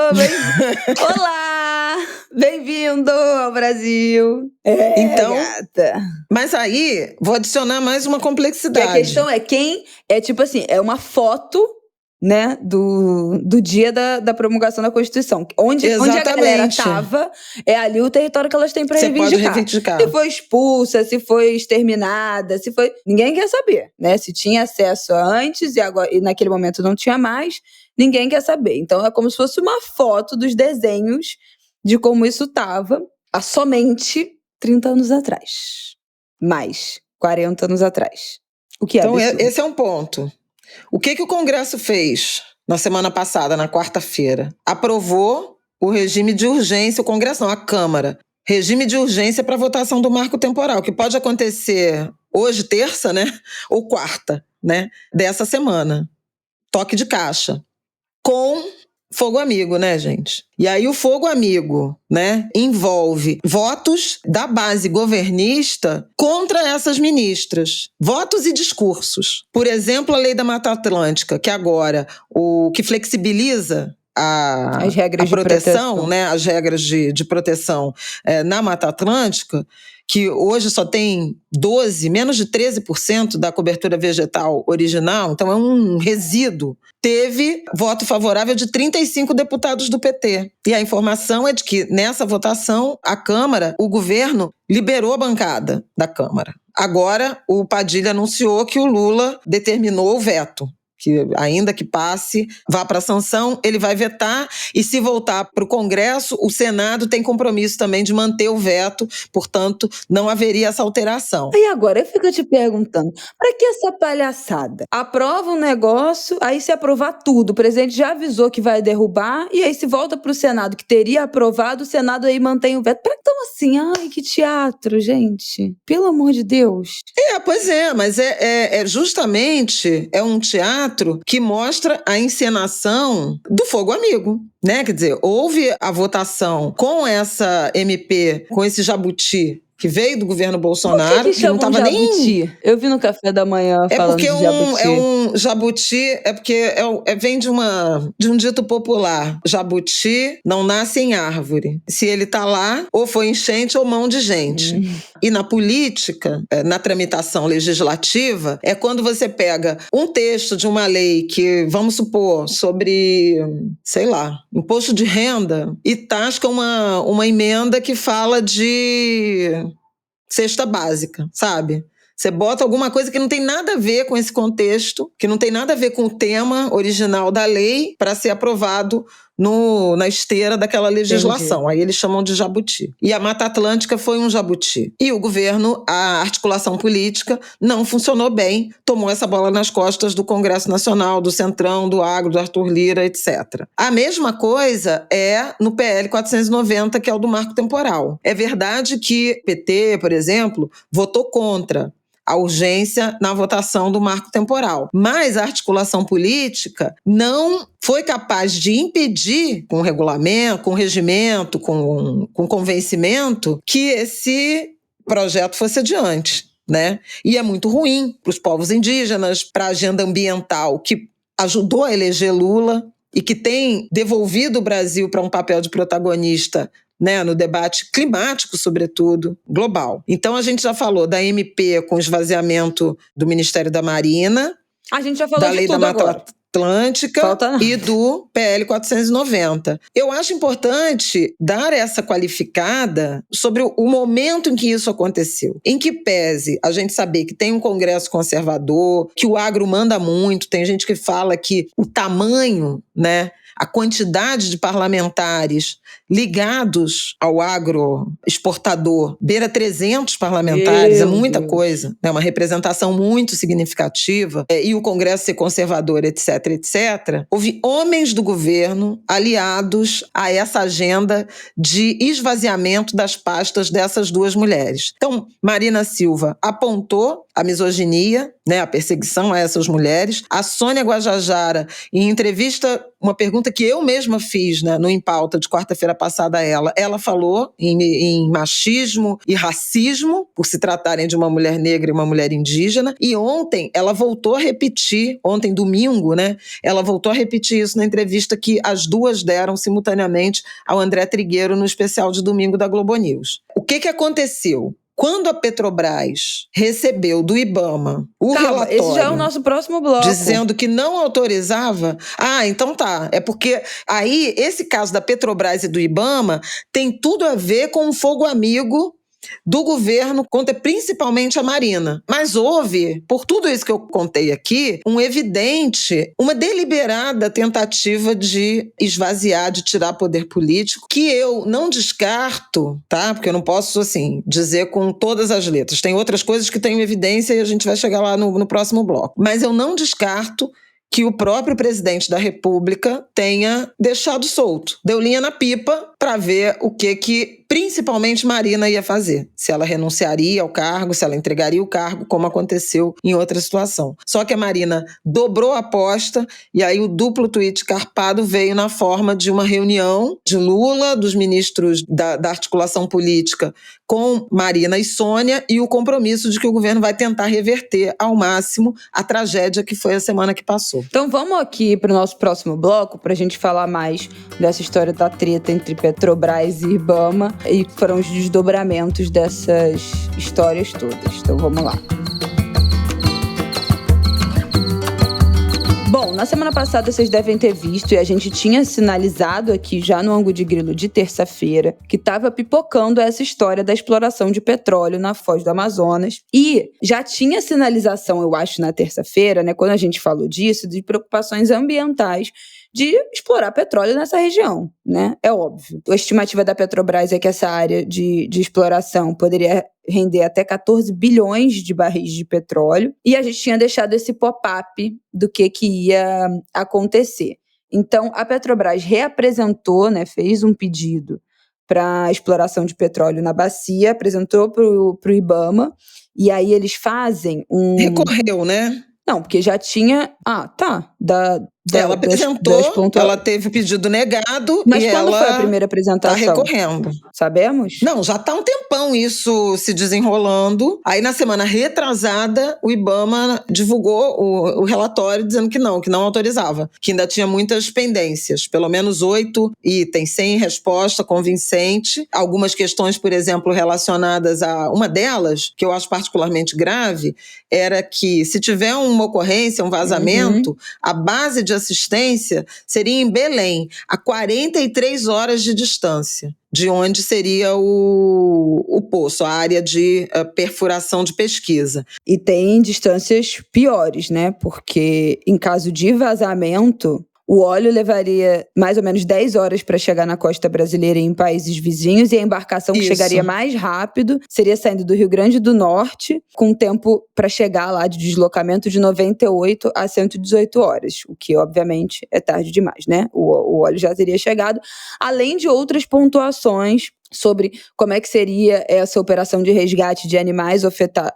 Olá! Bem-vindo ao Brasil! Então, gata. Mas aí, vou adicionar mais uma complexidade. A questão é tipo assim, é uma foto, né, do dia da promulgação da Constituição. Onde a galera estava, é ali o território que elas têm para reivindicar. Pode reivindicar. Se foi expulsa, se foi exterminada, se foi... Ninguém quer saber, né? Se tinha acesso antes e naquele momento não tinha mais, ninguém quer saber. Então é como se fosse uma foto dos desenhos de como isso estava há somente 30 anos atrás. Mais 40 anos atrás. O que é então, absurdo. Esse é um ponto. O que o Congresso fez na semana passada, na quarta-feira? Aprovou o regime de urgência, o Congresso não, a Câmara. Regime de urgência para votação do marco temporal, que pode acontecer hoje, terça, né? Ou quarta, né? Dessa semana. Toque de caixa. Com fogo amigo, né, gente? E aí o fogo amigo, né, envolve votos da base governista contra essas ministras. Votos e discursos. Por exemplo, a Lei da Mata Atlântica, que agora o que flexibiliza as regras a proteção, de proteção, né, as regras de proteção na Mata Atlântica, que hoje só tem menos de 13% da cobertura vegetal original, então é um resíduo, teve voto favorável de 35 deputados do PT. E a informação é de que, nessa votação, a Câmara, o governo liberou a bancada da Câmara. Agora, o Padilha anunciou que o Lula determinou o veto, que ainda que passe, vá para a sanção, ele vai vetar, e se voltar para o Congresso, o Senado tem compromisso também de manter o veto, portanto, não haveria essa alteração. E agora eu fico te perguntando, para que essa palhaçada? Aprova um negócio, aí se aprovar tudo, o presidente já avisou que vai derrubar, e aí se volta para o Senado, que teria aprovado, o Senado aí mantém o veto. Então assim, ai, que teatro, gente. Pelo amor de Deus. Pois é, mas é justamente um teatro que mostra a encenação do fogo amigo, né? Quer dizer, houve a votação com essa MP, com esse jabuti que veio do governo Bolsonaro. Por que não estava nem... Eu vi no café da manhã falando de jabuti. Jabuti vem de um dito popular. Jabuti não nasce em árvore. Se ele está lá, ou foi enchente ou mão de gente. E na política, na tramitação legislativa, é quando você pega um texto de uma lei que, vamos supor, sobre, sei lá, imposto de renda, e tasca uma emenda que fala de cesta básica, sabe? Você bota alguma coisa que não tem nada a ver com esse contexto, que não tem nada a ver com o tema original da lei, para ser aprovado na esteira daquela legislação. Entendi. Aí eles chamam de jabuti. E a Mata Atlântica foi um jabuti. E o governo, a articulação política, não funcionou bem, tomou essa bola nas costas do Congresso Nacional, do Centrão, do Agro, do Arthur Lira, etc. A mesma coisa é no PL 490, que é o do marco temporal. É verdade que o PT, por exemplo, votou contra a urgência na votação do marco temporal. Mas a articulação política não foi capaz de impedir, com regulamento, com regimento, com convencimento, que esse projeto fosse adiante, né? E é muito ruim para os povos indígenas, para a agenda ambiental, que ajudou a eleger Lula e que tem devolvido o Brasil para um papel de protagonista, né, no debate climático, sobretudo, global. Então, a gente já falou da MP com esvaziamento do Ministério da Marina, a gente já falou da Lei da Mata Atlântica e do PL 490. Eu acho importante dar essa qualificada sobre o momento em que isso aconteceu. Em que pese a gente saber que tem um Congresso conservador, que o agro manda muito, tem gente que fala que o tamanho, né, a quantidade de parlamentares ligados ao agro exportador beira 300 parlamentares, é muita coisa, é uma representação muito significativa, e o Congresso ser conservador, etc, etc. Houve homens do governo aliados a essa agenda de esvaziamento das pastas dessas duas mulheres. Então, Marina Silva apontou a misoginia, né, a perseguição a essas mulheres. A Sônia Guajajara, em entrevista, uma pergunta que eu mesma fiz, né, no Em Pauta de quarta-feira passada a ela falou em machismo e racismo, por se tratarem de uma mulher negra e uma mulher indígena, e ontem ela voltou a repetir, ontem domingo, né, ela voltou a repetir isso na entrevista que as duas deram simultaneamente ao André Trigueiro no especial de domingo da Globo News. O que aconteceu? Quando a Petrobras recebeu do IBAMA o relatório... Esse já é o nosso próximo bloco. Dizendo que não autorizava... então tá. É porque aí esse caso da Petrobras e do IBAMA tem tudo a ver com o fogo amigo do governo contra principalmente a Marina. Mas houve, por tudo isso que eu contei aqui, uma deliberada tentativa de esvaziar, de tirar poder político, que eu não descarto, tá? Porque eu não posso, assim, dizer com todas as letras. Tem outras coisas que têm evidência e a gente vai chegar lá no próximo bloco. Mas eu não descarto que o próprio presidente da República tenha deixado solto. Deu linha na pipa para ver o que principalmente Marina ia fazer. Se ela renunciaria ao cargo, se ela entregaria o cargo, como aconteceu em outra situação. Só que a Marina dobrou a aposta e aí o duplo tweet carpado veio na forma de uma reunião de Lula, dos ministros da articulação política com Marina e Sônia, e o compromisso de que o governo vai tentar reverter ao máximo a tragédia que foi a semana que passou. Então vamos aqui para o nosso próximo bloco para a gente falar mais dessa história da treta entre Petrobras e Ibama e foram os desdobramentos dessas histórias todas. Então vamos lá. Bom, na semana passada vocês devem ter visto, e a gente tinha sinalizado aqui já no Ângulo de Grilo de terça-feira, que estava pipocando essa história da exploração de petróleo na Foz do Amazonas. E já tinha sinalização, eu acho, na terça-feira, né, quando a gente falou disso, de preocupações ambientais de explorar petróleo nessa região, né? É óbvio. A estimativa da Petrobras é que essa área de exploração poderia render até 14 bilhões de barris de petróleo, e a gente tinha deixado esse pop-up do que ia acontecer. Então, a Petrobras reapresentou, né, fez um pedido para a exploração de petróleo na bacia, apresentou para o Ibama, e aí eles fazem um... Recorreu, né? Não, porque já tinha... Ela apresentou, ela teve o pedido negado. Mas e quando ela foi a primeira apresentação? Tá recorrendo. Sabemos? Não, já tá um tempão isso se desenrolando. Aí na semana retrasada, o Ibama divulgou o relatório dizendo que não autorizava, que ainda tinha muitas pendências, pelo menos 8 itens, sem resposta convincente. Algumas questões, por exemplo, relacionadas a... Uma delas, que eu acho particularmente grave, era que se tiver uma ocorrência, um vazamento, a base de assistência seria em Belém, a 43 horas de distância de onde seria o poço, a área de perfuração de pesquisa. E tem distâncias piores, né? Porque em caso de vazamento, o óleo levaria mais ou menos 10 horas para chegar na costa brasileira e em países vizinhos, e a embarcação que chegaria mais rápido seria saindo do Rio Grande do Norte, com tempo para chegar lá de deslocamento de 98 a 118 horas, o que obviamente é tarde demais, né? O óleo já teria chegado, além de outras pontuações sobre como é que seria essa operação de resgate de animais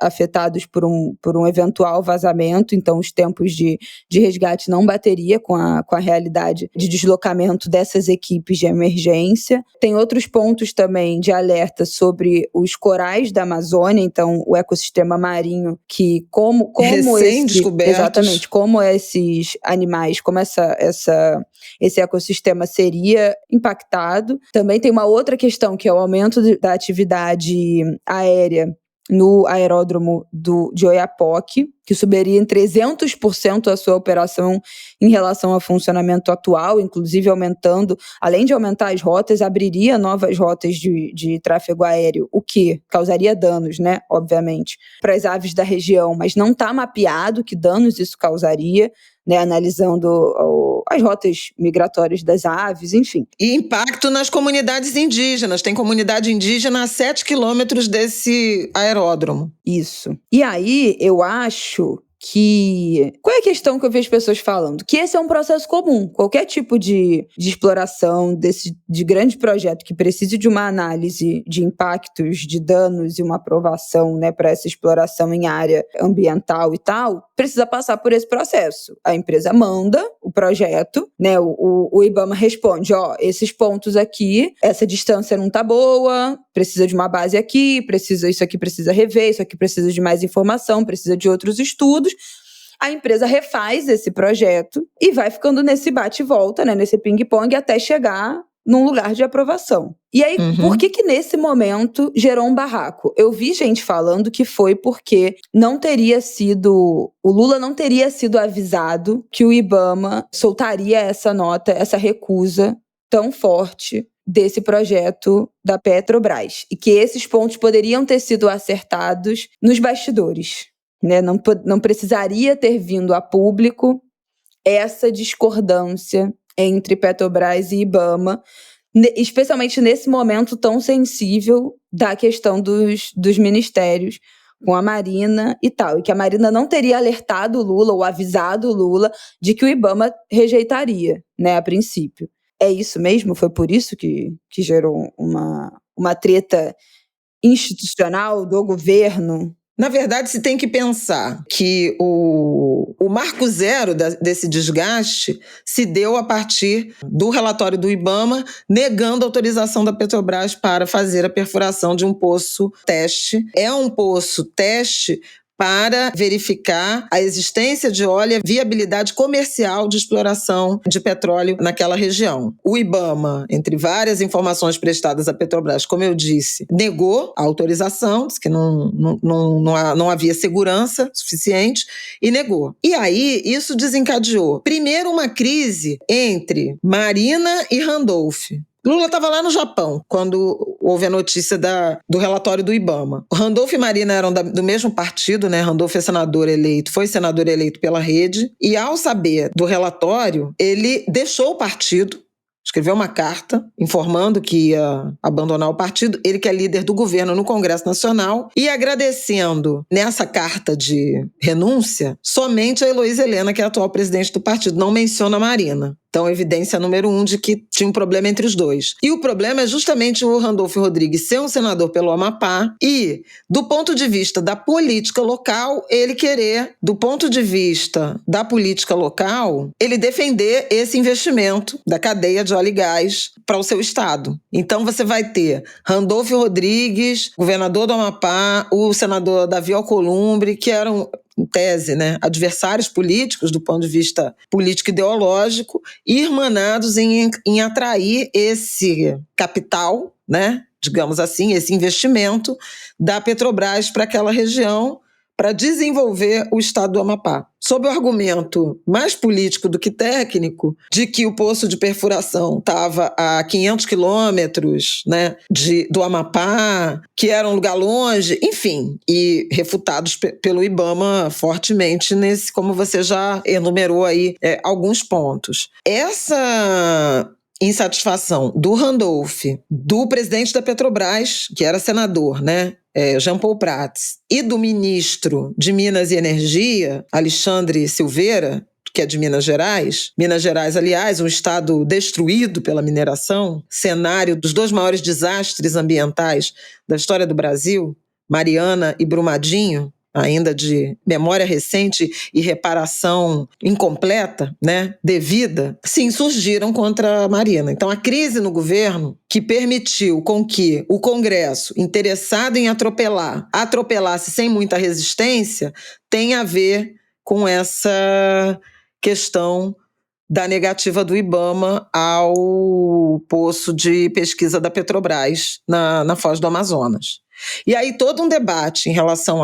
afetados por um eventual vazamento. Então os tempos de resgate não bateria com a realidade de deslocamento dessas equipes de emergência. Tem outros pontos também de alerta sobre os corais da Amazônia, então o ecossistema marinho, que como recém-descobertos. Exatamente, como esses animais, como esse ecossistema seria impactado. Também tem uma outra questão, que é o aumento da atividade aérea no aeródromo de Oiapoque, que subiria em 300% a sua operação em relação ao funcionamento atual, inclusive além de aumentar as rotas, abriria novas rotas de tráfego aéreo, o que causaria danos, né, obviamente, para as aves da região, mas não está mapeado que danos isso causaria, né, analisando as rotas migratórias das aves, enfim. E impacto nas comunidades indígenas. Tem comunidade indígena a 7 quilômetros desse aeródromo. Isso. E aí, eu acho que... Qual é a questão que eu vejo pessoas falando? Que esse é um processo comum. Qualquer tipo de exploração de grande projeto que precise de uma análise de impactos, de danos e uma aprovação, né, para essa exploração em área ambiental e tal, precisa passar por esse processo. A empresa manda o projeto, né, o Ibama responde, esses pontos aqui, essa distância não tá boa, precisa de uma base aqui, isso aqui precisa rever, isso aqui precisa de mais informação, precisa de outros estudos. A empresa refaz esse projeto e vai ficando nesse bate e volta, né, nesse ping-pong, até chegar num lugar de aprovação. E aí, por que nesse momento gerou um barraco? Eu vi gente falando que foi porque o Lula não teria sido avisado que o Ibama soltaria essa nota, essa recusa tão forte desse projeto da Petrobras, e que esses pontos poderiam ter sido acertados nos bastidores, né? Não precisaria ter vindo a público essa discordância entre Petrobras e Ibama, especialmente nesse momento tão sensível da questão dos ministérios com a Marina e tal, e que a Marina não teria alertado o Lula ou avisado o Lula de que o Ibama rejeitaria, né, a princípio. É isso mesmo? Foi por isso que gerou uma treta institucional do governo? Na verdade, se tem que pensar que o marco zero desse desgaste se deu a partir do relatório do IBAMA negando a autorização da Petrobras para fazer a perfuração de um poço teste. É um poço teste para verificar a existência de óleo e a viabilidade comercial de exploração de petróleo naquela região. O IBAMA, entre várias informações prestadas à Petrobras, como eu disse, negou a autorização, disse que não havia segurança suficiente e negou. E aí, isso desencadeou, primeiro, uma crise entre Marina e Randolph. Lula estava lá no Japão, quando houve a notícia do relatório do IBAMA. Randolph e Marina eram do mesmo partido, né? Randolph foi senador eleito pela Rede, e ao saber do relatório, ele deixou o partido, escreveu uma carta informando que ia abandonar o partido, ele que é líder do governo no Congresso Nacional, e agradecendo nessa carta de renúncia somente a Heloísa Helena, que é a atual presidente do partido, não menciona a Marina. Então, evidência número 1 de que tinha um problema entre os dois. E o problema é justamente o Randolph Rodrigues ser um senador pelo Amapá e, do ponto de vista da política local, ele querer, do ponto de vista da política local, ele defender esse investimento da cadeia de óleo e gás para o seu estado. Então, você vai ter Randolph Rodrigues, governador do Amapá, o senador Davi Alcolumbre, que eram, em tese, né, adversários políticos do ponto de vista político-ideológico, irmanados em atrair esse capital, né, digamos assim, esse investimento da Petrobras para aquela região, para desenvolver o estado do Amapá. Sob o argumento mais político do que técnico, de que o poço de perfuração estava a 500 quilômetros, né, do Amapá, que era um lugar longe, enfim, e refutados pelo IBAMA fortemente nesse, como você já enumerou aí, alguns pontos. Essa insatisfação do Randolph, do presidente da Petrobras, que era senador, né, Jean Paul Prats, e do ministro de Minas e Energia, Alexandre Silveira, que é de Minas Gerais. Minas Gerais, aliás, um estado destruído pela mineração, cenário dos dois maiores desastres ambientais da história do Brasil, Mariana e Brumadinho, ainda de memória recente e reparação incompleta, né, devida, se insurgiram contra a Marina. Então, a crise no governo, que permitiu com que o Congresso, interessado em atropelasse sem muita resistência, tem a ver com essa questão da negativa do IBAMA ao poço de pesquisa da Petrobras na Foz do Amazonas. E aí todo um debate em relação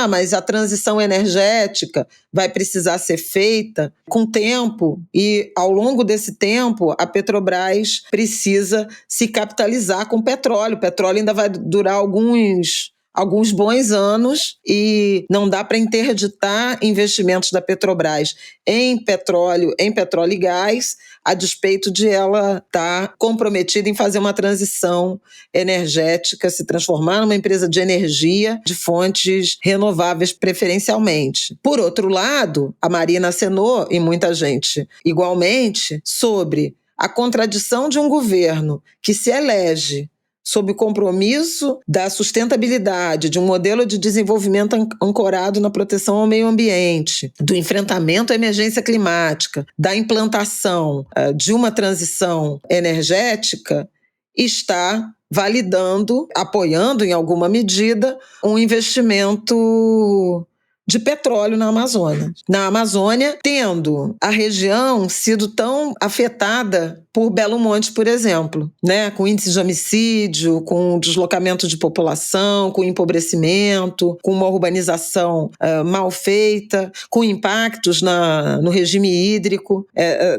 mas a transição energética vai precisar ser feita com tempo e ao longo desse tempo a Petrobras precisa se capitalizar com petróleo. O petróleo ainda vai durar alguns bons anos e não dá para interditar investimentos da Petrobras em petróleo e gás, a despeito de ela estar comprometida em fazer uma transição energética, se transformar numa empresa de energia de fontes renováveis preferencialmente. Por outro lado, a Marina acenou, e muita gente igualmente, sobre a contradição de um governo que se elege sob o compromisso da sustentabilidade, de um modelo de desenvolvimento ancorado na proteção ao meio ambiente, do enfrentamento à emergência climática, da implantação de uma transição energética, está validando, apoiando em alguma medida, um investimento de petróleo na Amazônia. Na Amazônia, tendo a região sido tão afetada por Belo Monte, por exemplo, né? Com índice de homicídio, com deslocamento de população, com empobrecimento, com uma urbanização mal feita, com impactos no regime hídrico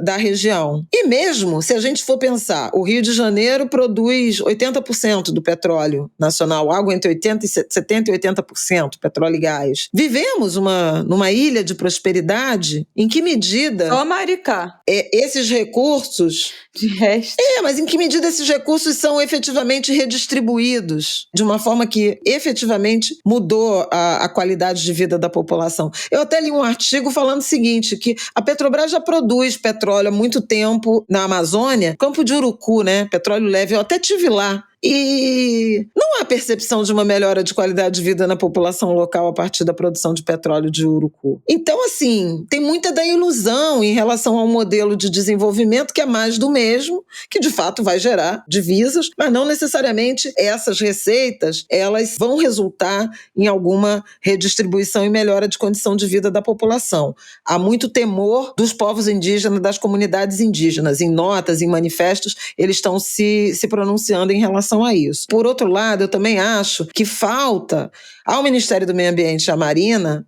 da região. E mesmo, se a gente for pensar, o Rio de Janeiro produz 80% do petróleo nacional, algo entre 70% e 80% petróleo e gás. Vivemos estamos numa ilha de prosperidade? Em que medida Só Maricá. Esses recursos... De resto... mas em que medida esses recursos são efetivamente redistribuídos de uma forma que efetivamente mudou a qualidade de vida da população? Eu até li um artigo falando o seguinte, que a Petrobras já produz petróleo há muito tempo na Amazônia, Campo de Urucu, né? Petróleo leve, eu até estive lá. E não há percepção de uma melhora de qualidade de vida na população local a partir da produção de petróleo de Urucu. Então, assim, tem muita da ilusão em relação ao modelo de desenvolvimento que é mais do mesmo, que de fato vai gerar divisas, mas não necessariamente essas receitas, elas vão resultar em alguma redistribuição e melhora de condição de vida da população. Há muito temor dos povos indígenas, das comunidades indígenas. Em notas, em manifestos, eles estão se pronunciando em relação a isso. Por outro lado, eu também acho que falta ao Ministério do Meio Ambiente e à Marina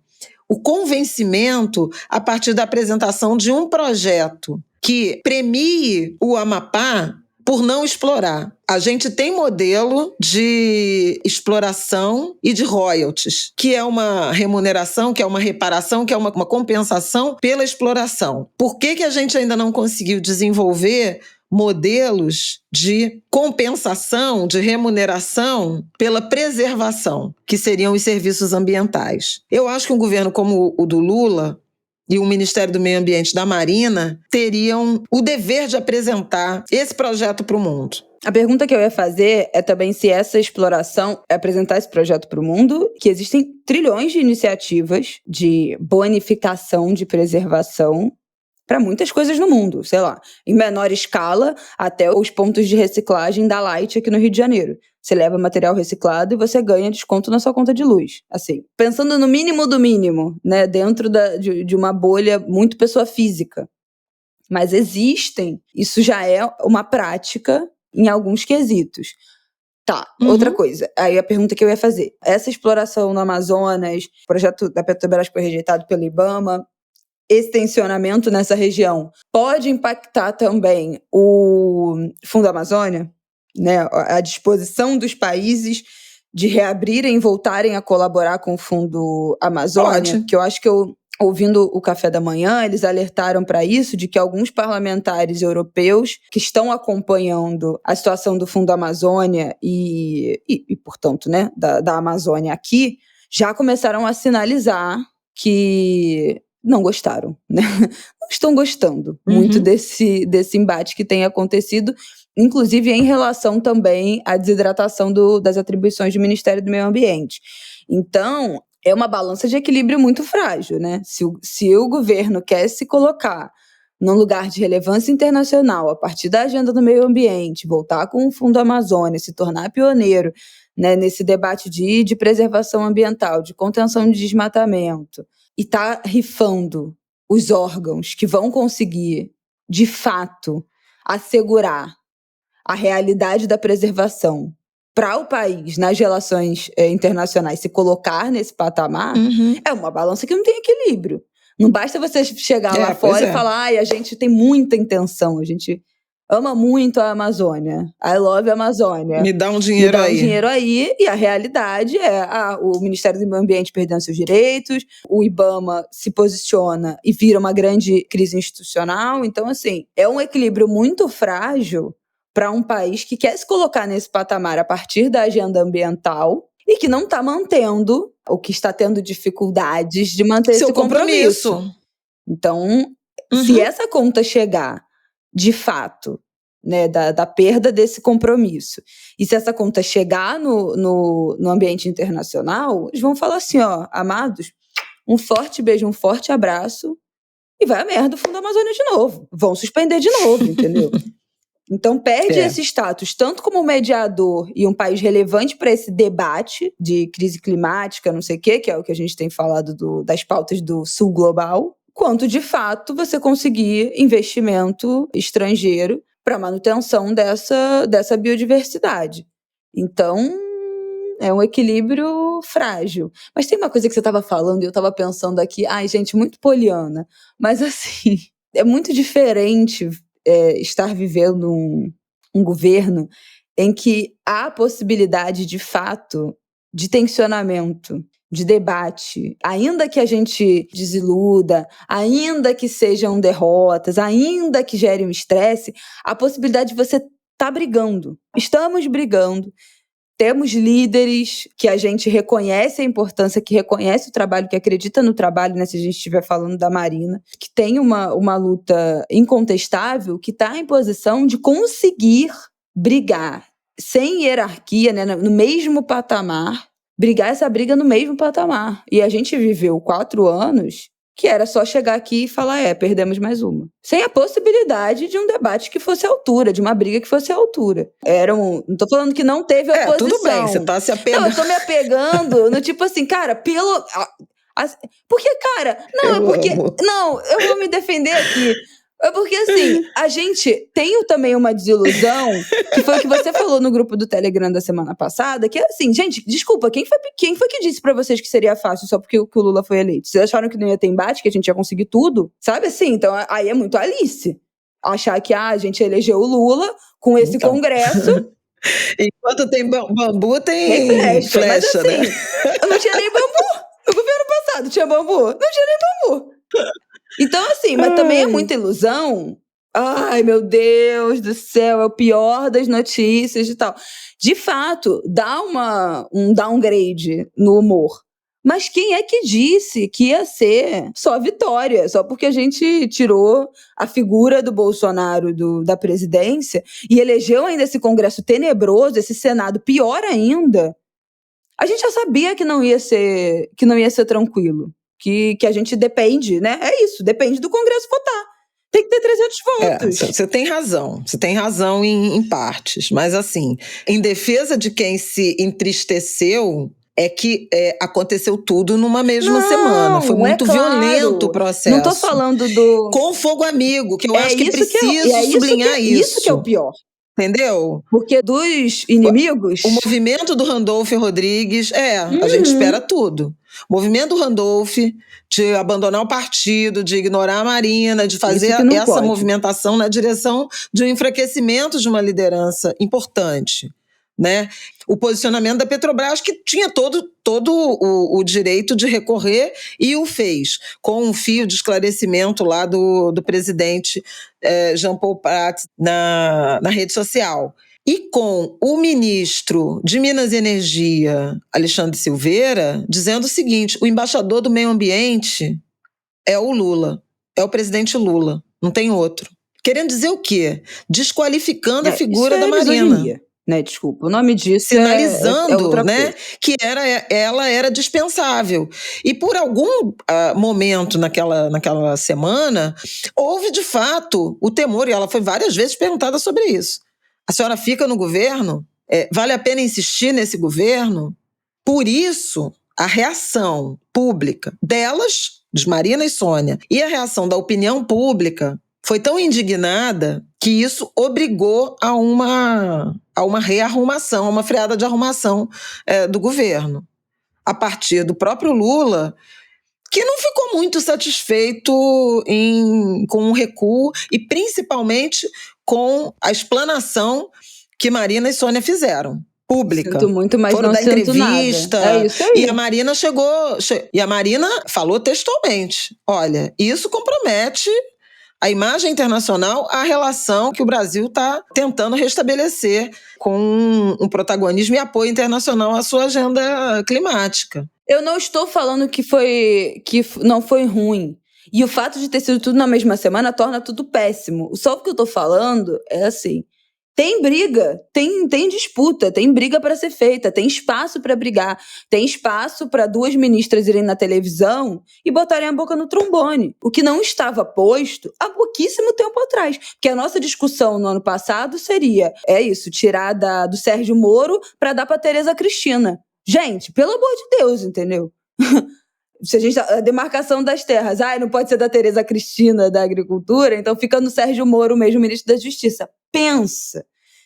o convencimento a partir da apresentação de um projeto que premie o Amapá por não explorar. A gente tem modelo de exploração e de royalties, que é uma remuneração, que é uma reparação, que é uma compensação pela exploração. Por que a gente ainda não conseguiu desenvolver modelos de compensação, de remuneração pela preservação, que seriam os serviços ambientais? Eu acho que um governo como o do Lula e o Ministério do Meio Ambiente e da Marina teriam o dever de apresentar esse projeto para o mundo. A pergunta que eu ia fazer é também se essa exploração é apresentar esse projeto para o mundo, que existem trilhões de iniciativas de bonificação, de preservação, para muitas coisas no mundo, sei lá, em menor escala, até os pontos de reciclagem da Light aqui no Rio de Janeiro. Você leva material reciclado e você ganha desconto na sua conta de luz. Assim, pensando no mínimo do mínimo, né, dentro de uma bolha muito pessoa física. Mas existem, isso já é uma prática em alguns quesitos. Tá, outra coisa. Aí a pergunta que eu ia fazer. Essa exploração no Amazonas, o projeto da Petrobras foi rejeitado pelo IBAMA, esse tensionamento nessa região pode impactar também o Fundo Amazônia, né? A disposição dos países de reabrirem e voltarem a colaborar com o Fundo Amazônia, que eu acho que ouvindo o Café da Manhã, eles alertaram para isso, de que alguns parlamentares europeus que estão acompanhando a situação do Fundo Amazônia e portanto, né, da Amazônia aqui, já começaram a sinalizar que não gostaram, né? Não estão gostando muito desse embate que tem acontecido, inclusive em relação também à desidratação das atribuições do Ministério do Meio Ambiente. Então, é uma balança de equilíbrio muito frágil, né? Se o governo quer se colocar num lugar de relevância internacional a partir da agenda do meio ambiente, voltar com o Fundo Amazônia, se tornar pioneiro, né, nesse debate de preservação ambiental, de contenção de desmatamento, e tá rifando os órgãos que vão conseguir, de fato, assegurar a realidade da preservação para o país, nas relações internacionais, se colocar nesse patamar, é uma balança que não tem equilíbrio. Não basta você chegar lá fora e falar, a gente tem muita intenção, a gente ama muito a Amazônia, I love a Amazônia. Me dá um dinheiro aí. Me dá um dinheiro aí, e a realidade é o Ministério do Meio Ambiente perdendo seus direitos, o IBAMA se posiciona e vira uma grande crise institucional. Então, assim, é um equilíbrio muito frágil para um país que quer se colocar nesse patamar a partir da agenda ambiental e que não está mantendo, ou que está tendo dificuldades de manter esse compromisso. Então, se essa conta chegar, de fato, né, da perda desse compromisso, e se essa conta chegar no ambiente internacional, eles vão falar assim, ó, amados, um forte beijo, um forte abraço, e vai a merda o Fundo Amazônia de novo. Vão suspender de novo, entendeu? Então perde esse status, tanto como mediador e um país relevante para esse debate de crise climática, não sei o quê, que é o que a gente tem falado das pautas do Sul Global, quanto, de fato, você conseguir investimento estrangeiro para manutenção dessa biodiversidade. Então, é um equilíbrio frágil. Mas tem uma coisa que você estava falando e eu estava pensando aqui, gente, muito poliana, mas assim, é muito diferente estar vivendo um governo em que há possibilidade, de fato, de tensionamento, de debate, ainda que a gente desiluda, ainda que sejam derrotas, ainda que gere um estresse, a possibilidade de você estar brigando. Estamos brigando. Temos líderes que a gente reconhece a importância, que reconhece o trabalho, que acredita no trabalho, né, se a gente estiver falando da Marina, que tem uma luta incontestável, que está em posição de conseguir brigar sem hierarquia, né, no mesmo patamar, brigar essa briga no mesmo patamar. E a gente viveu 4 anos que era só chegar aqui e falar, perdemos mais uma. Sem a possibilidade de um debate que fosse à altura, de uma briga que fosse à altura. Não tô falando que não teve oposição. Tudo bem, você tá se apegando. Não, eu tô me apegando no tipo assim, cara, porque, cara, eu vou me defender aqui. É porque, assim, a gente tem também uma desilusão, que foi o que você falou no grupo do Telegram da semana passada, que é assim, gente, desculpa, quem foi que disse pra vocês que seria fácil só porque o Lula foi eleito? Vocês acharam que não ia ter embate, que a gente ia conseguir tudo? Sabe assim? Então, aí é muito Alice. Achar que a gente elegeu o Lula com esse congresso. Enquanto tem bambu, tem flecha, mas, assim, né? Eu não tinha nem bambu. No governo passado tinha bambu. Não tinha nem bambu. Então, assim, mas também é muita ilusão. Ai, meu Deus do céu, é o pior das notícias e tal. De fato, dá um downgrade no humor. Mas quem é que disse que ia ser só vitória? Só porque a gente tirou a figura do Bolsonaro da presidência e elegeu ainda esse Congresso tenebroso, esse Senado pior ainda. A gente já sabia que não ia ser tranquilo. Que a gente depende, né? É isso, depende do Congresso votar. Tem que ter 300 votos. Você tem razão em partes. Mas assim, em defesa de quem se entristeceu, é que aconteceu tudo numa mesma semana. Foi muito violento o processo. Não tô falando do... Com fogo amigo, que eu acho que preciso sublinhar isso. Isso que é o pior. Entendeu? Porque dos inimigos... O movimento do Randolph Rodrigues, a gente espera tudo. O movimento do Randolph de abandonar o partido, de ignorar a Marina, de fazer essa movimentação na direção de um enfraquecimento de uma liderança importante, né? O posicionamento da Petrobras, que tinha todo o direito de recorrer e o fez, com um fio de esclarecimento lá do presidente Jean Paul Prats na rede social. E com o ministro de Minas e Energia, Alexandre Silveira, dizendo o seguinte: o embaixador do meio ambiente é o Lula, é o presidente Lula, não tem outro. Querendo dizer o quê? Desqualificando a figura da Marina. Misoginia, né? Desculpa, o nome disso sinalizando, né, que ela era dispensável. E por algum momento naquela semana, houve de fato o temor, e ela foi várias vezes perguntada sobre isso. A senhora fica no governo? Vale a pena insistir nesse governo? Por isso, a reação pública delas, de Marina e Sônia, e a reação da opinião pública foi tão indignada que isso obrigou a uma rearrumação, a uma freada de arrumação do governo. A partir do próprio Lula, que não ficou muito satisfeito com o recuo e principalmente com a explanação que Marina e Sônia fizeram, pública. Sinto muito, mas foram não dar entrevista. Nada. É isso aí. E a Marina e a Marina falou textualmente: olha, isso compromete a imagem internacional, a relação que o Brasil está tentando restabelecer com um protagonismo e apoio internacional à sua agenda climática. Eu não estou falando que não foi ruim. E o fato de ter sido tudo na mesma semana torna tudo péssimo. Só o que eu tô falando é assim, tem briga, tem disputa, tem briga para ser feita, tem espaço para brigar, tem espaço para 2 ministras irem na televisão e botarem a boca no trombone. O que não estava posto há pouquíssimo tempo atrás. Porque a nossa discussão no ano passado seria, tirar do Sérgio Moro para dar para Tereza Cristina. Gente, pelo amor de Deus, entendeu? Se a demarcação das terras, não pode ser da Tereza Cristina da Agricultura, então fica no Sérgio Moro mesmo, ministro da Justiça. Pensa,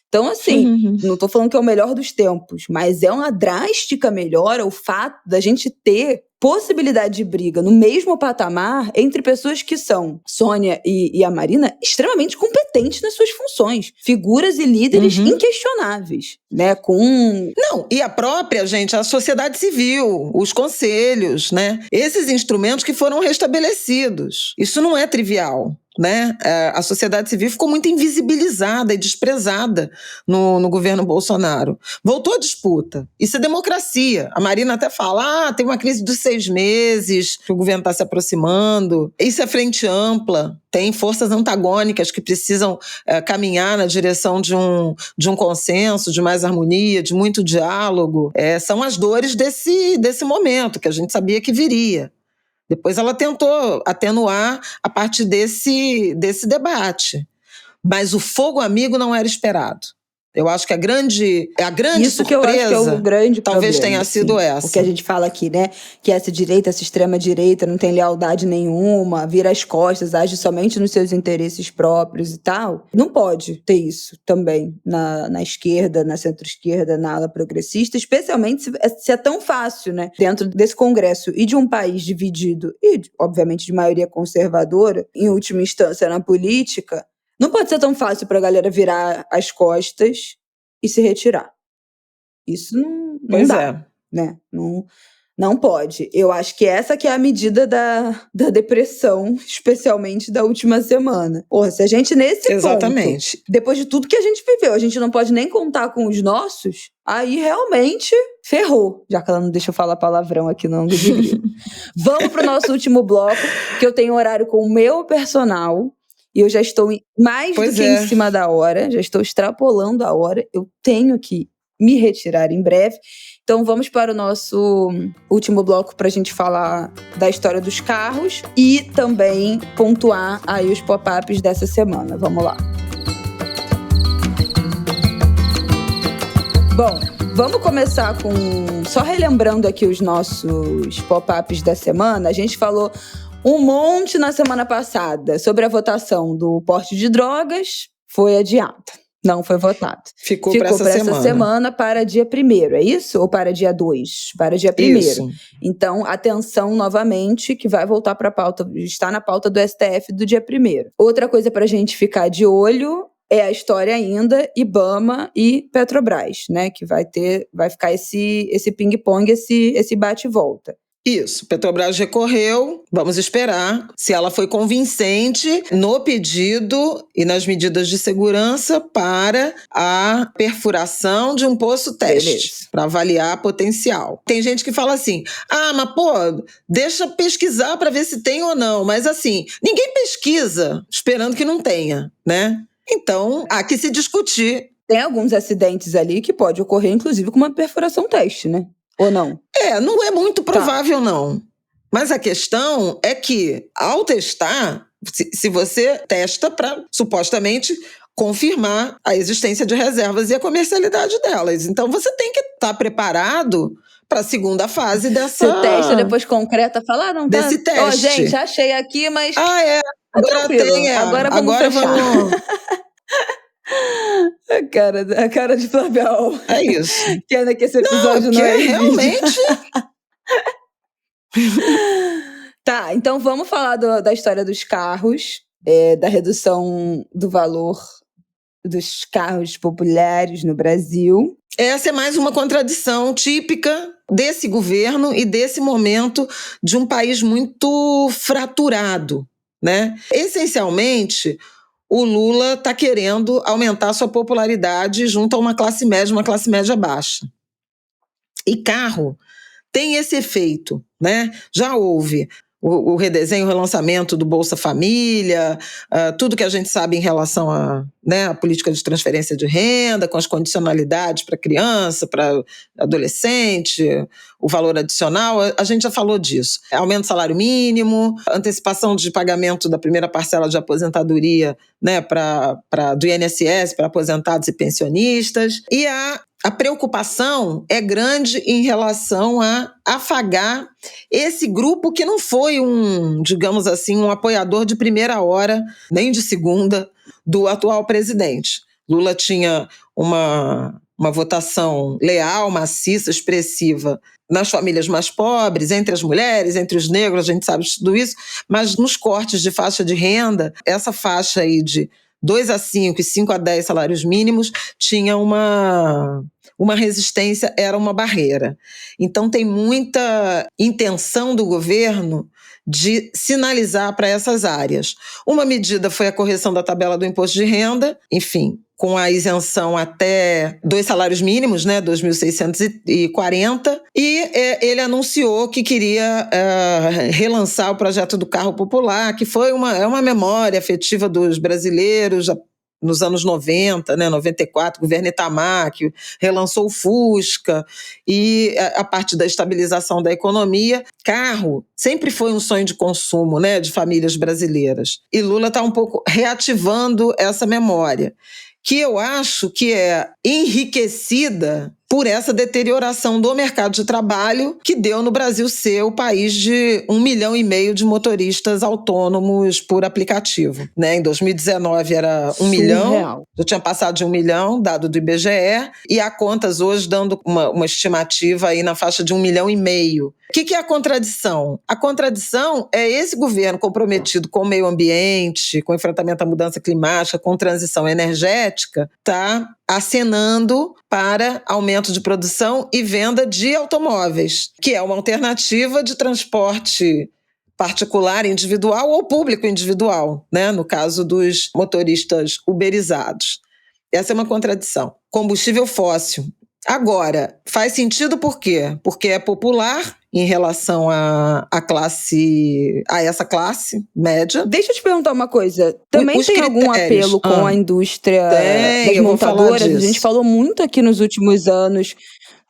Então, assim, não tô falando que é o melhor dos tempos, mas é uma drástica melhora o fato da gente ter possibilidade de briga no mesmo patamar entre pessoas que são, Sônia e a Marina, extremamente competentes nas suas funções. Figuras e líderes inquestionáveis, né? Não, e a própria, gente, a sociedade civil, os conselhos, né? Esses instrumentos que foram restabelecidos. Isso não é trivial. Né? A sociedade civil ficou muito invisibilizada e desprezada no governo Bolsonaro. Voltou a disputa. Isso é democracia. A Marina até fala, tem uma crise dos 6 meses, que o governo está se aproximando. Isso é frente ampla. Tem forças antagônicas que precisam caminhar na direção de um consenso, de mais harmonia, de muito diálogo. São as dores desse momento, que a gente sabia que viria. Depois ela tentou atenuar a partir desse debate. Mas o fogo amigo não era esperado. Eu acho que a grande Isso surpresa, que eu acho que é o grande talvez problema, tenha sido essa. O que a gente fala aqui, né? Que essa direita, essa extrema-direita não tem lealdade nenhuma, vira as costas, age somente nos seus interesses próprios e tal. Não pode ter isso também na esquerda, na centro-esquerda, na ala progressista, especialmente se é tão fácil, né? Dentro desse Congresso e de um país dividido e, obviamente, de maioria conservadora, em última instância na política, não pode ser tão fácil para a galera virar as costas e se retirar. Isso não dá, né? Não pode. Eu acho que essa que é a medida da depressão, especialmente da última semana. Porra, se a gente nesse Exatamente. ponto, depois de tudo que a gente viveu, a gente não pode nem contar com os nossos, aí realmente ferrou. Já que ela não deixa eu falar palavrão aqui no ângulo de grilo. Vamos pro nosso último bloco, que eu tenho horário com o meu personal. E eu já estou mais do que em cima da hora, já estou extrapolando a hora. Eu tenho que me retirar em breve. Então vamos para o nosso último bloco para a gente falar da história dos carros e também pontuar aí os pop-ups dessa semana. Vamos lá. Bom, vamos começar com... Só relembrando aqui os nossos pop-ups da semana. A gente falou um monte na semana passada sobre a votação do porte de drogas, foi adiada. Não foi votado. Ficou para essa semana para dia 1º, é isso? Ou para dia 2? Para dia 1º. Isso. Então, atenção novamente, que vai voltar para a pauta, está na pauta do STF do dia 1º. Outra coisa para a gente ficar de olho é a história ainda IBAMA e Petrobras, né? Que vai ficar esse ping-pong, esse bate e volta. Isso, Petrobras recorreu, vamos esperar se ela foi convincente no pedido e nas medidas de segurança para a perfuração de um poço teste, para avaliar potencial. Tem gente que fala assim, mas deixa pesquisar para ver se tem ou não, mas assim, ninguém pesquisa esperando que não tenha, né? Então, há que se discutir. Tem alguns acidentes ali que pode ocorrer, inclusive, com uma perfuração teste, né? Ou não? Não é muito provável, não. Mas a questão é que, ao testar, se você testa para, supostamente, confirmar a existência de reservas e a comercialidade delas. Então, você tem que estar preparado para a segunda fase dessa... Você testa, depois concreta, fala, não tá... Desse teste. Gente, achei aqui, mas... Agora tem, Agora vamos fechar. A cara de Flavial. É isso. Que ainda que esse episódio não é realmente... Tá, então vamos falar da história dos carros, da redução do valor dos carros populares no Brasil. Essa é mais uma contradição típica desse governo e desse momento de um país muito fraturado, né? Essencialmente, o Lula está querendo aumentar sua popularidade junto a uma classe média baixa. E carro tem esse efeito, né? Já houve o redesenho, o relançamento do Bolsa Família, tudo que a gente sabe em relação a política de transferência de renda, com as condicionalidades para criança, para adolescente, o valor adicional, a gente já falou disso. Aumento do salário mínimo, antecipação de pagamento da primeira parcela de aposentadoria, né, do INSS para aposentados e pensionistas. E a preocupação é grande em relação a afagar esse grupo que não foi digamos assim, um apoiador de primeira hora, nem de segunda, do atual presidente. Lula tinha uma votação leal, maciça, expressiva nas famílias mais pobres, entre as mulheres, entre os negros, a gente sabe de tudo isso, mas nos cortes de faixa de renda, essa faixa aí de 2 a 5 e 5 a 10 salários mínimos tinha uma resistência, era uma barreira. Então tem muita intenção do governo de sinalizar para essas áreas. Uma medida foi a correção da tabela do imposto de renda, enfim, com a isenção até 2 salários mínimos, né, 2.640, e ele anunciou que queria relançar o projeto do carro popular, que foi uma memória afetiva dos brasileiros, nos anos 90, né, 94, governo Itamar, que relançou o Fusca, e a parte da estabilização da economia. Carro sempre foi um sonho de consumo, né, de famílias brasileiras. E Lula está um pouco reativando essa memória, que eu acho que é enriquecida por essa deterioração do mercado de trabalho que deu no Brasil ser o país de 1,5 milhão de motoristas autônomos por aplicativo. Né? Em 2019 era 1 milhão, já tinha passado de 1 milhão, dado do IBGE, e há contas hoje dando uma estimativa aí na faixa de 1,5 milhão. O que é a contradição? A contradição é esse governo comprometido com o meio ambiente, com o enfrentamento à mudança climática, com transição energética, está acenando para aumento de produção e venda de automóveis, que é uma alternativa de transporte particular individual ou público individual, né? No caso dos motoristas uberizados. Essa é uma contradição. Combustível fóssil. Agora, faz sentido por quê? Porque é popular em relação a essa classe média. Deixa eu te perguntar uma coisa. Também tem algum apelo com a indústria das montadoras? A gente falou muito aqui nos últimos anos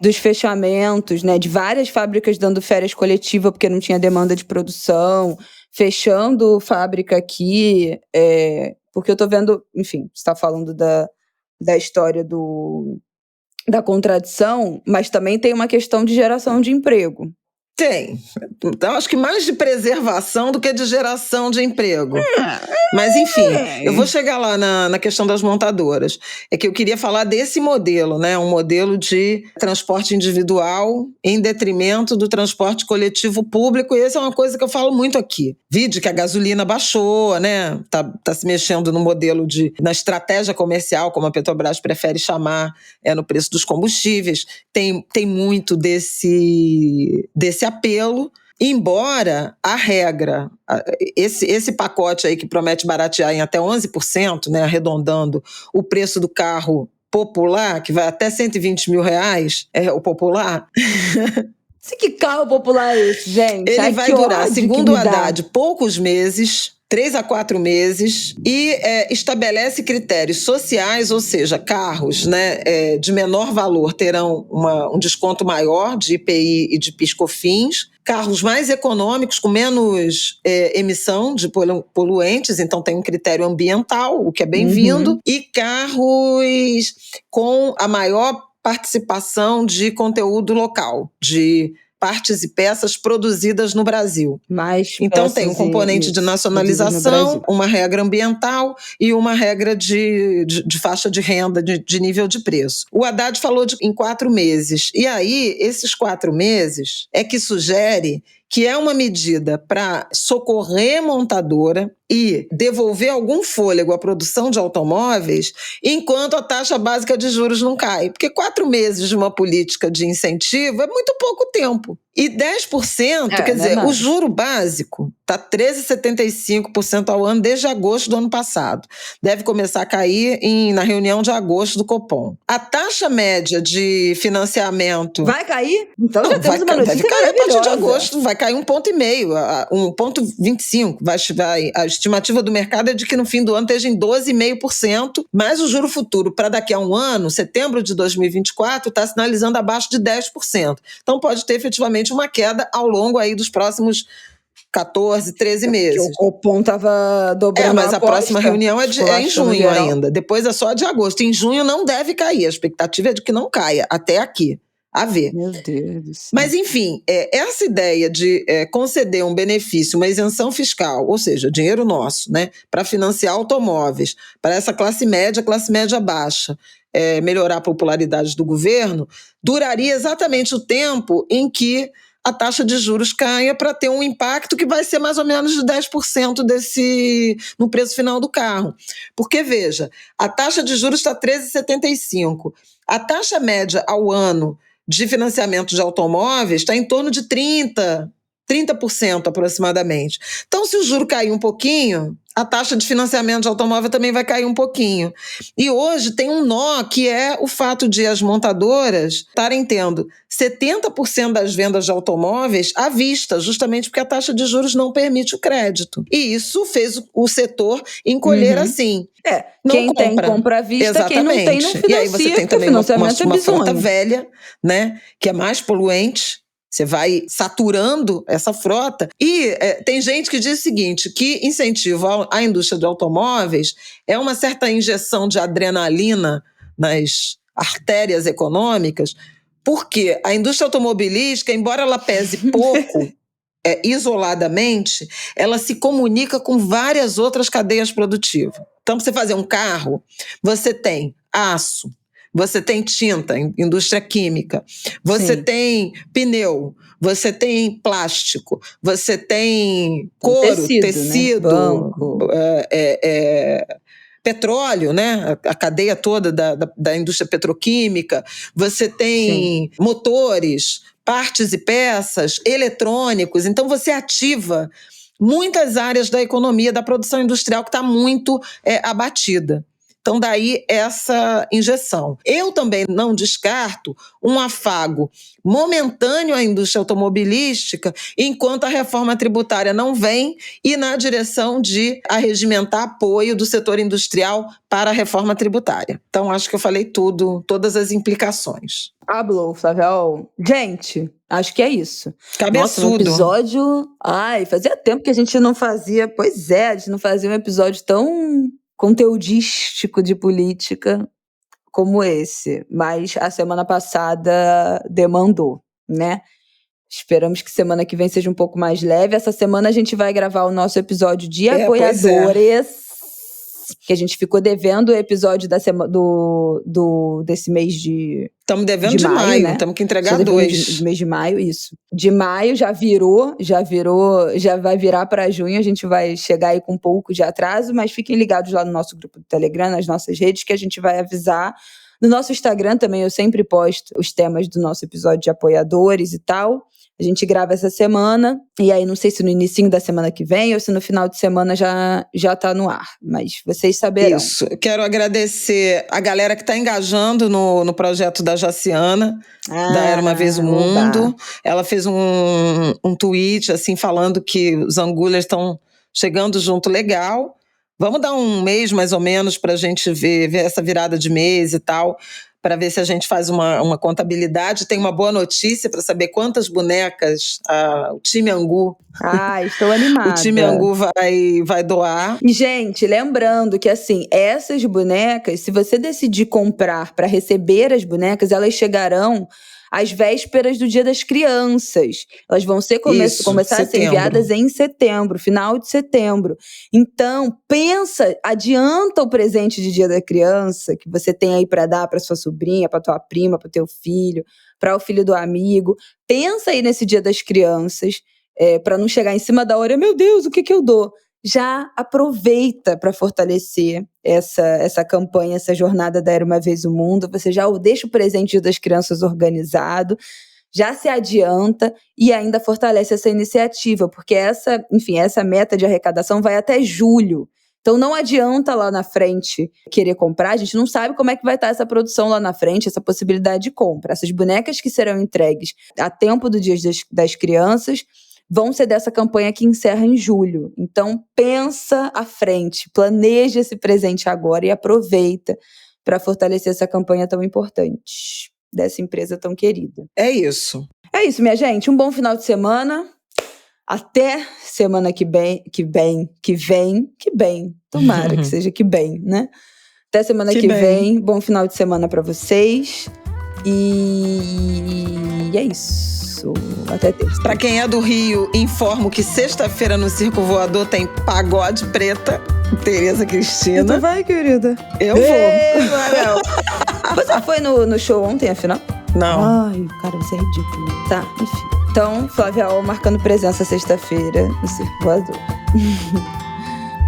dos fechamentos, né, de várias fábricas dando férias coletivas porque não tinha demanda de produção, fechando fábrica aqui, porque eu tô vendo, enfim, você está falando da história da contradição, mas também tem uma questão de geração de emprego. Tem. Então, acho que mais de preservação do que de geração de emprego. Mas, enfim, eu vou chegar lá na questão das montadoras. É que eu queria falar desse modelo, né? Um modelo de transporte individual em detrimento do transporte coletivo público, e essa é uma coisa que eu falo muito aqui. Vide que a gasolina baixou, né? Tá se mexendo no modelo na estratégia comercial, como a Petrobras prefere chamar, no preço dos combustíveis. Tem muito desse apelo, embora a regra, esse pacote aí que promete baratear em até 11%, né, arredondando o preço do carro popular, que vai até 120 mil reais, o popular. Que carro popular é esse, gente? Ele vai durar, segundo o Haddad, poucos meses, 3 a 4 meses, e estabelece critérios sociais, ou seja, carros, né, de menor valor terão um desconto maior de IPI e de PIS/COFINS, carros mais econômicos, com menos emissão de poluentes, então tem um critério ambiental, o que é bem-vindo, e carros com a maior participação de conteúdo local, de partes e peças produzidas no Brasil. Então tem um componente de nacionalização, uma regra ambiental e uma regra de faixa de renda, de nível de preço. O Haddad falou em 4 meses. E aí, esses 4 meses é que sugere que é uma medida para socorrer montadora e devolver algum fôlego à produção de automóveis enquanto a taxa básica de juros não cai. Porque 4 meses de uma política de incentivo é muito pouco tempo. E 10%, quer dizer, o juro básico está 13,75% ao ano desde agosto do ano passado. Deve começar a cair na reunião de agosto do Copom. A taxa média de financiamento... Vai cair? Então já temos uma notícia deve cair a partir de agosto, vai cair 1,5%, 1,25%. A estimativa do mercado é de que no fim do ano esteja em 12,5%, mas o juro futuro para daqui a um ano, setembro de 2024, está sinalizando abaixo de 10%. Então pode ter efetivamente uma queda ao longo aí dos próximos 14, 13 meses. O Copom estava dobrando mas a próxima reunião é em junho ainda. Depois é só de agosto. Em junho não deve cair. A expectativa é de que não caia, até aqui. a ver. Meu Deus do céu. Mas, enfim, essa ideia de conceder um benefício, uma isenção fiscal, ou seja, dinheiro nosso, né, para financiar automóveis, para essa classe média baixa, melhorar a popularidade do governo, duraria exatamente o tempo em que a taxa de juros caia para ter um impacto que vai ser mais ou menos de 10% no preço final do carro. Porque, veja, a taxa de juros está 13,75%. A taxa média ao ano de financiamento de automóveis está em torno de 30% aproximadamente. Então, se o juro cair um pouquinho, a taxa de financiamento de automóvel também vai cair um pouquinho. E hoje tem um nó, que é o fato de as montadoras estarem tendo 70% das vendas de automóveis à vista, justamente porque a taxa de juros não permite o crédito. E isso fez o setor encolher assim. Não quem compra. tem compra à vista, exatamente. Quem não tem não financia. E aí você tem também uma frota velha, né, que é mais poluente. Você vai saturando essa frota. E tem gente que diz o seguinte, que incentivo à indústria de automóveis é uma certa injeção de adrenalina nas artérias econômicas, porque a indústria automobilística, embora ela pese pouco isoladamente, ela se comunica com várias outras cadeias produtivas. Então, para você fazer um carro, você tem aço, você tem tinta, indústria química, você tem pneu, você tem plástico, você tem couro, tecido, né? petróleo, né? A cadeia toda da indústria petroquímica, você tem motores, partes e peças, eletrônicos. Então você ativa muitas áreas da economia, da produção industrial que está muito abatida. Então, daí essa injeção. Eu também não descarto um afago momentâneo à indústria automobilística, enquanto a reforma tributária não vem e na direção de arregimentar apoio do setor industrial para a reforma tributária. Então, acho que eu falei tudo, todas as implicações. Hablou, Flaviol. Gente, acho que é isso. Cabeçudo. Nossa, um episódio... fazia tempo que a gente não fazia... Pois é, a gente não fazia um episódio tão conteudístico de política como esse, mas a semana passada demandou, né? Esperamos que semana que vem seja um pouco mais leve. Essa semana a gente vai gravar o nosso episódio de apoiadores, que a gente ficou devendo o episódio desse mês de... Estamos devendo de maio, né? Temos que entregar 2. Mês de maio, isso. De maio já vai virar para junho, a gente vai chegar aí com um pouco de atraso, mas fiquem ligados lá no nosso grupo do Telegram, nas nossas redes, que a gente vai avisar. No nosso Instagram também eu sempre posto os temas do nosso episódio de apoiadores e tal. A gente grava essa semana, e aí não sei se no início da semana que vem ou se no final de semana já tá no ar, mas vocês saberão. Isso, eu quero agradecer a galera que está engajando no projeto da Jaciana, da Era Uma Vez o Mundo. Ela fez um tweet, assim, falando que os angulers estão chegando junto legal. Vamos dar um mês, mais ou menos, para a gente ver essa virada de mês e tal, para ver se a gente faz uma contabilidade. Tem uma boa notícia para saber quantas bonecas o time Angu... estou animada. O time Angu vai doar. E, gente, lembrando que, assim, essas bonecas, se você decidir comprar para receber as bonecas, elas chegarão às vésperas do Dia das Crianças. Elas vão ser começar a ser enviadas em setembro, final de setembro. Então, adianta o presente de Dia da Criança que você tem aí para dar para sua sobrinha, para tua prima, para o teu filho, para o filho do amigo. Pensa aí nesse Dia das Crianças, para não chegar em cima da hora, meu Deus, o que eu dou? Já aproveita para fortalecer essa campanha, essa jornada da Era Uma Vez o Mundo. Você já deixa o presente das crianças organizado, já se adianta e ainda fortalece essa iniciativa, porque essa meta de arrecadação vai até julho. Então não adianta lá na frente querer comprar, a gente não sabe como é que vai estar essa produção lá na frente, essa possibilidade de compra. Essas bonecas que serão entregues a tempo do Dia das Crianças vão ser dessa campanha que encerra em julho. Então, pensa à frente, planeja esse presente agora e aproveita para fortalecer essa campanha tão importante, dessa empresa tão querida. É isso. É isso, minha gente. Um bom final de semana. Até semana que vem. Tomara que seja que bem, né? Até semana que vem. Bom final de semana para vocês. E é isso. Até terça. Pra quem é do Rio, informo que sexta-feira no Circo Voador tem Pagode Preta, Tereza Cristina. Tu vai, querida? Eu vou. Manuel. Você foi no show ontem, afinal? Não. Ai, cara, você é ridículo. Tá, enfim. Então, Flávia O marcando presença sexta-feira no Circo Voador.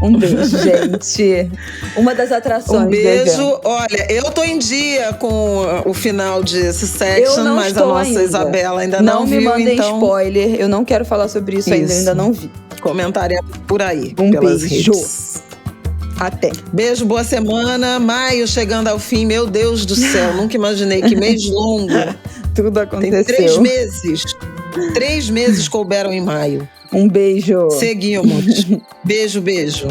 Um beijo, gente. Uma das atrações. Um beijo. Olha, eu tô em dia com o final de Succession, mas a nossa ainda. Isabela ainda não viu. Não me mandem então... spoiler. Eu não quero falar sobre isso ainda. Eu ainda não vi. Comentaremos por aí. Um pelas beijo. Redes. Até. Beijo, boa semana. Maio chegando ao fim. Meu Deus do céu. Nunca imaginei que mês longo. Tudo aconteceu. Tem 3 meses. 3 meses couberam em maio. Um beijo. Seguimos. Beijo, beijo.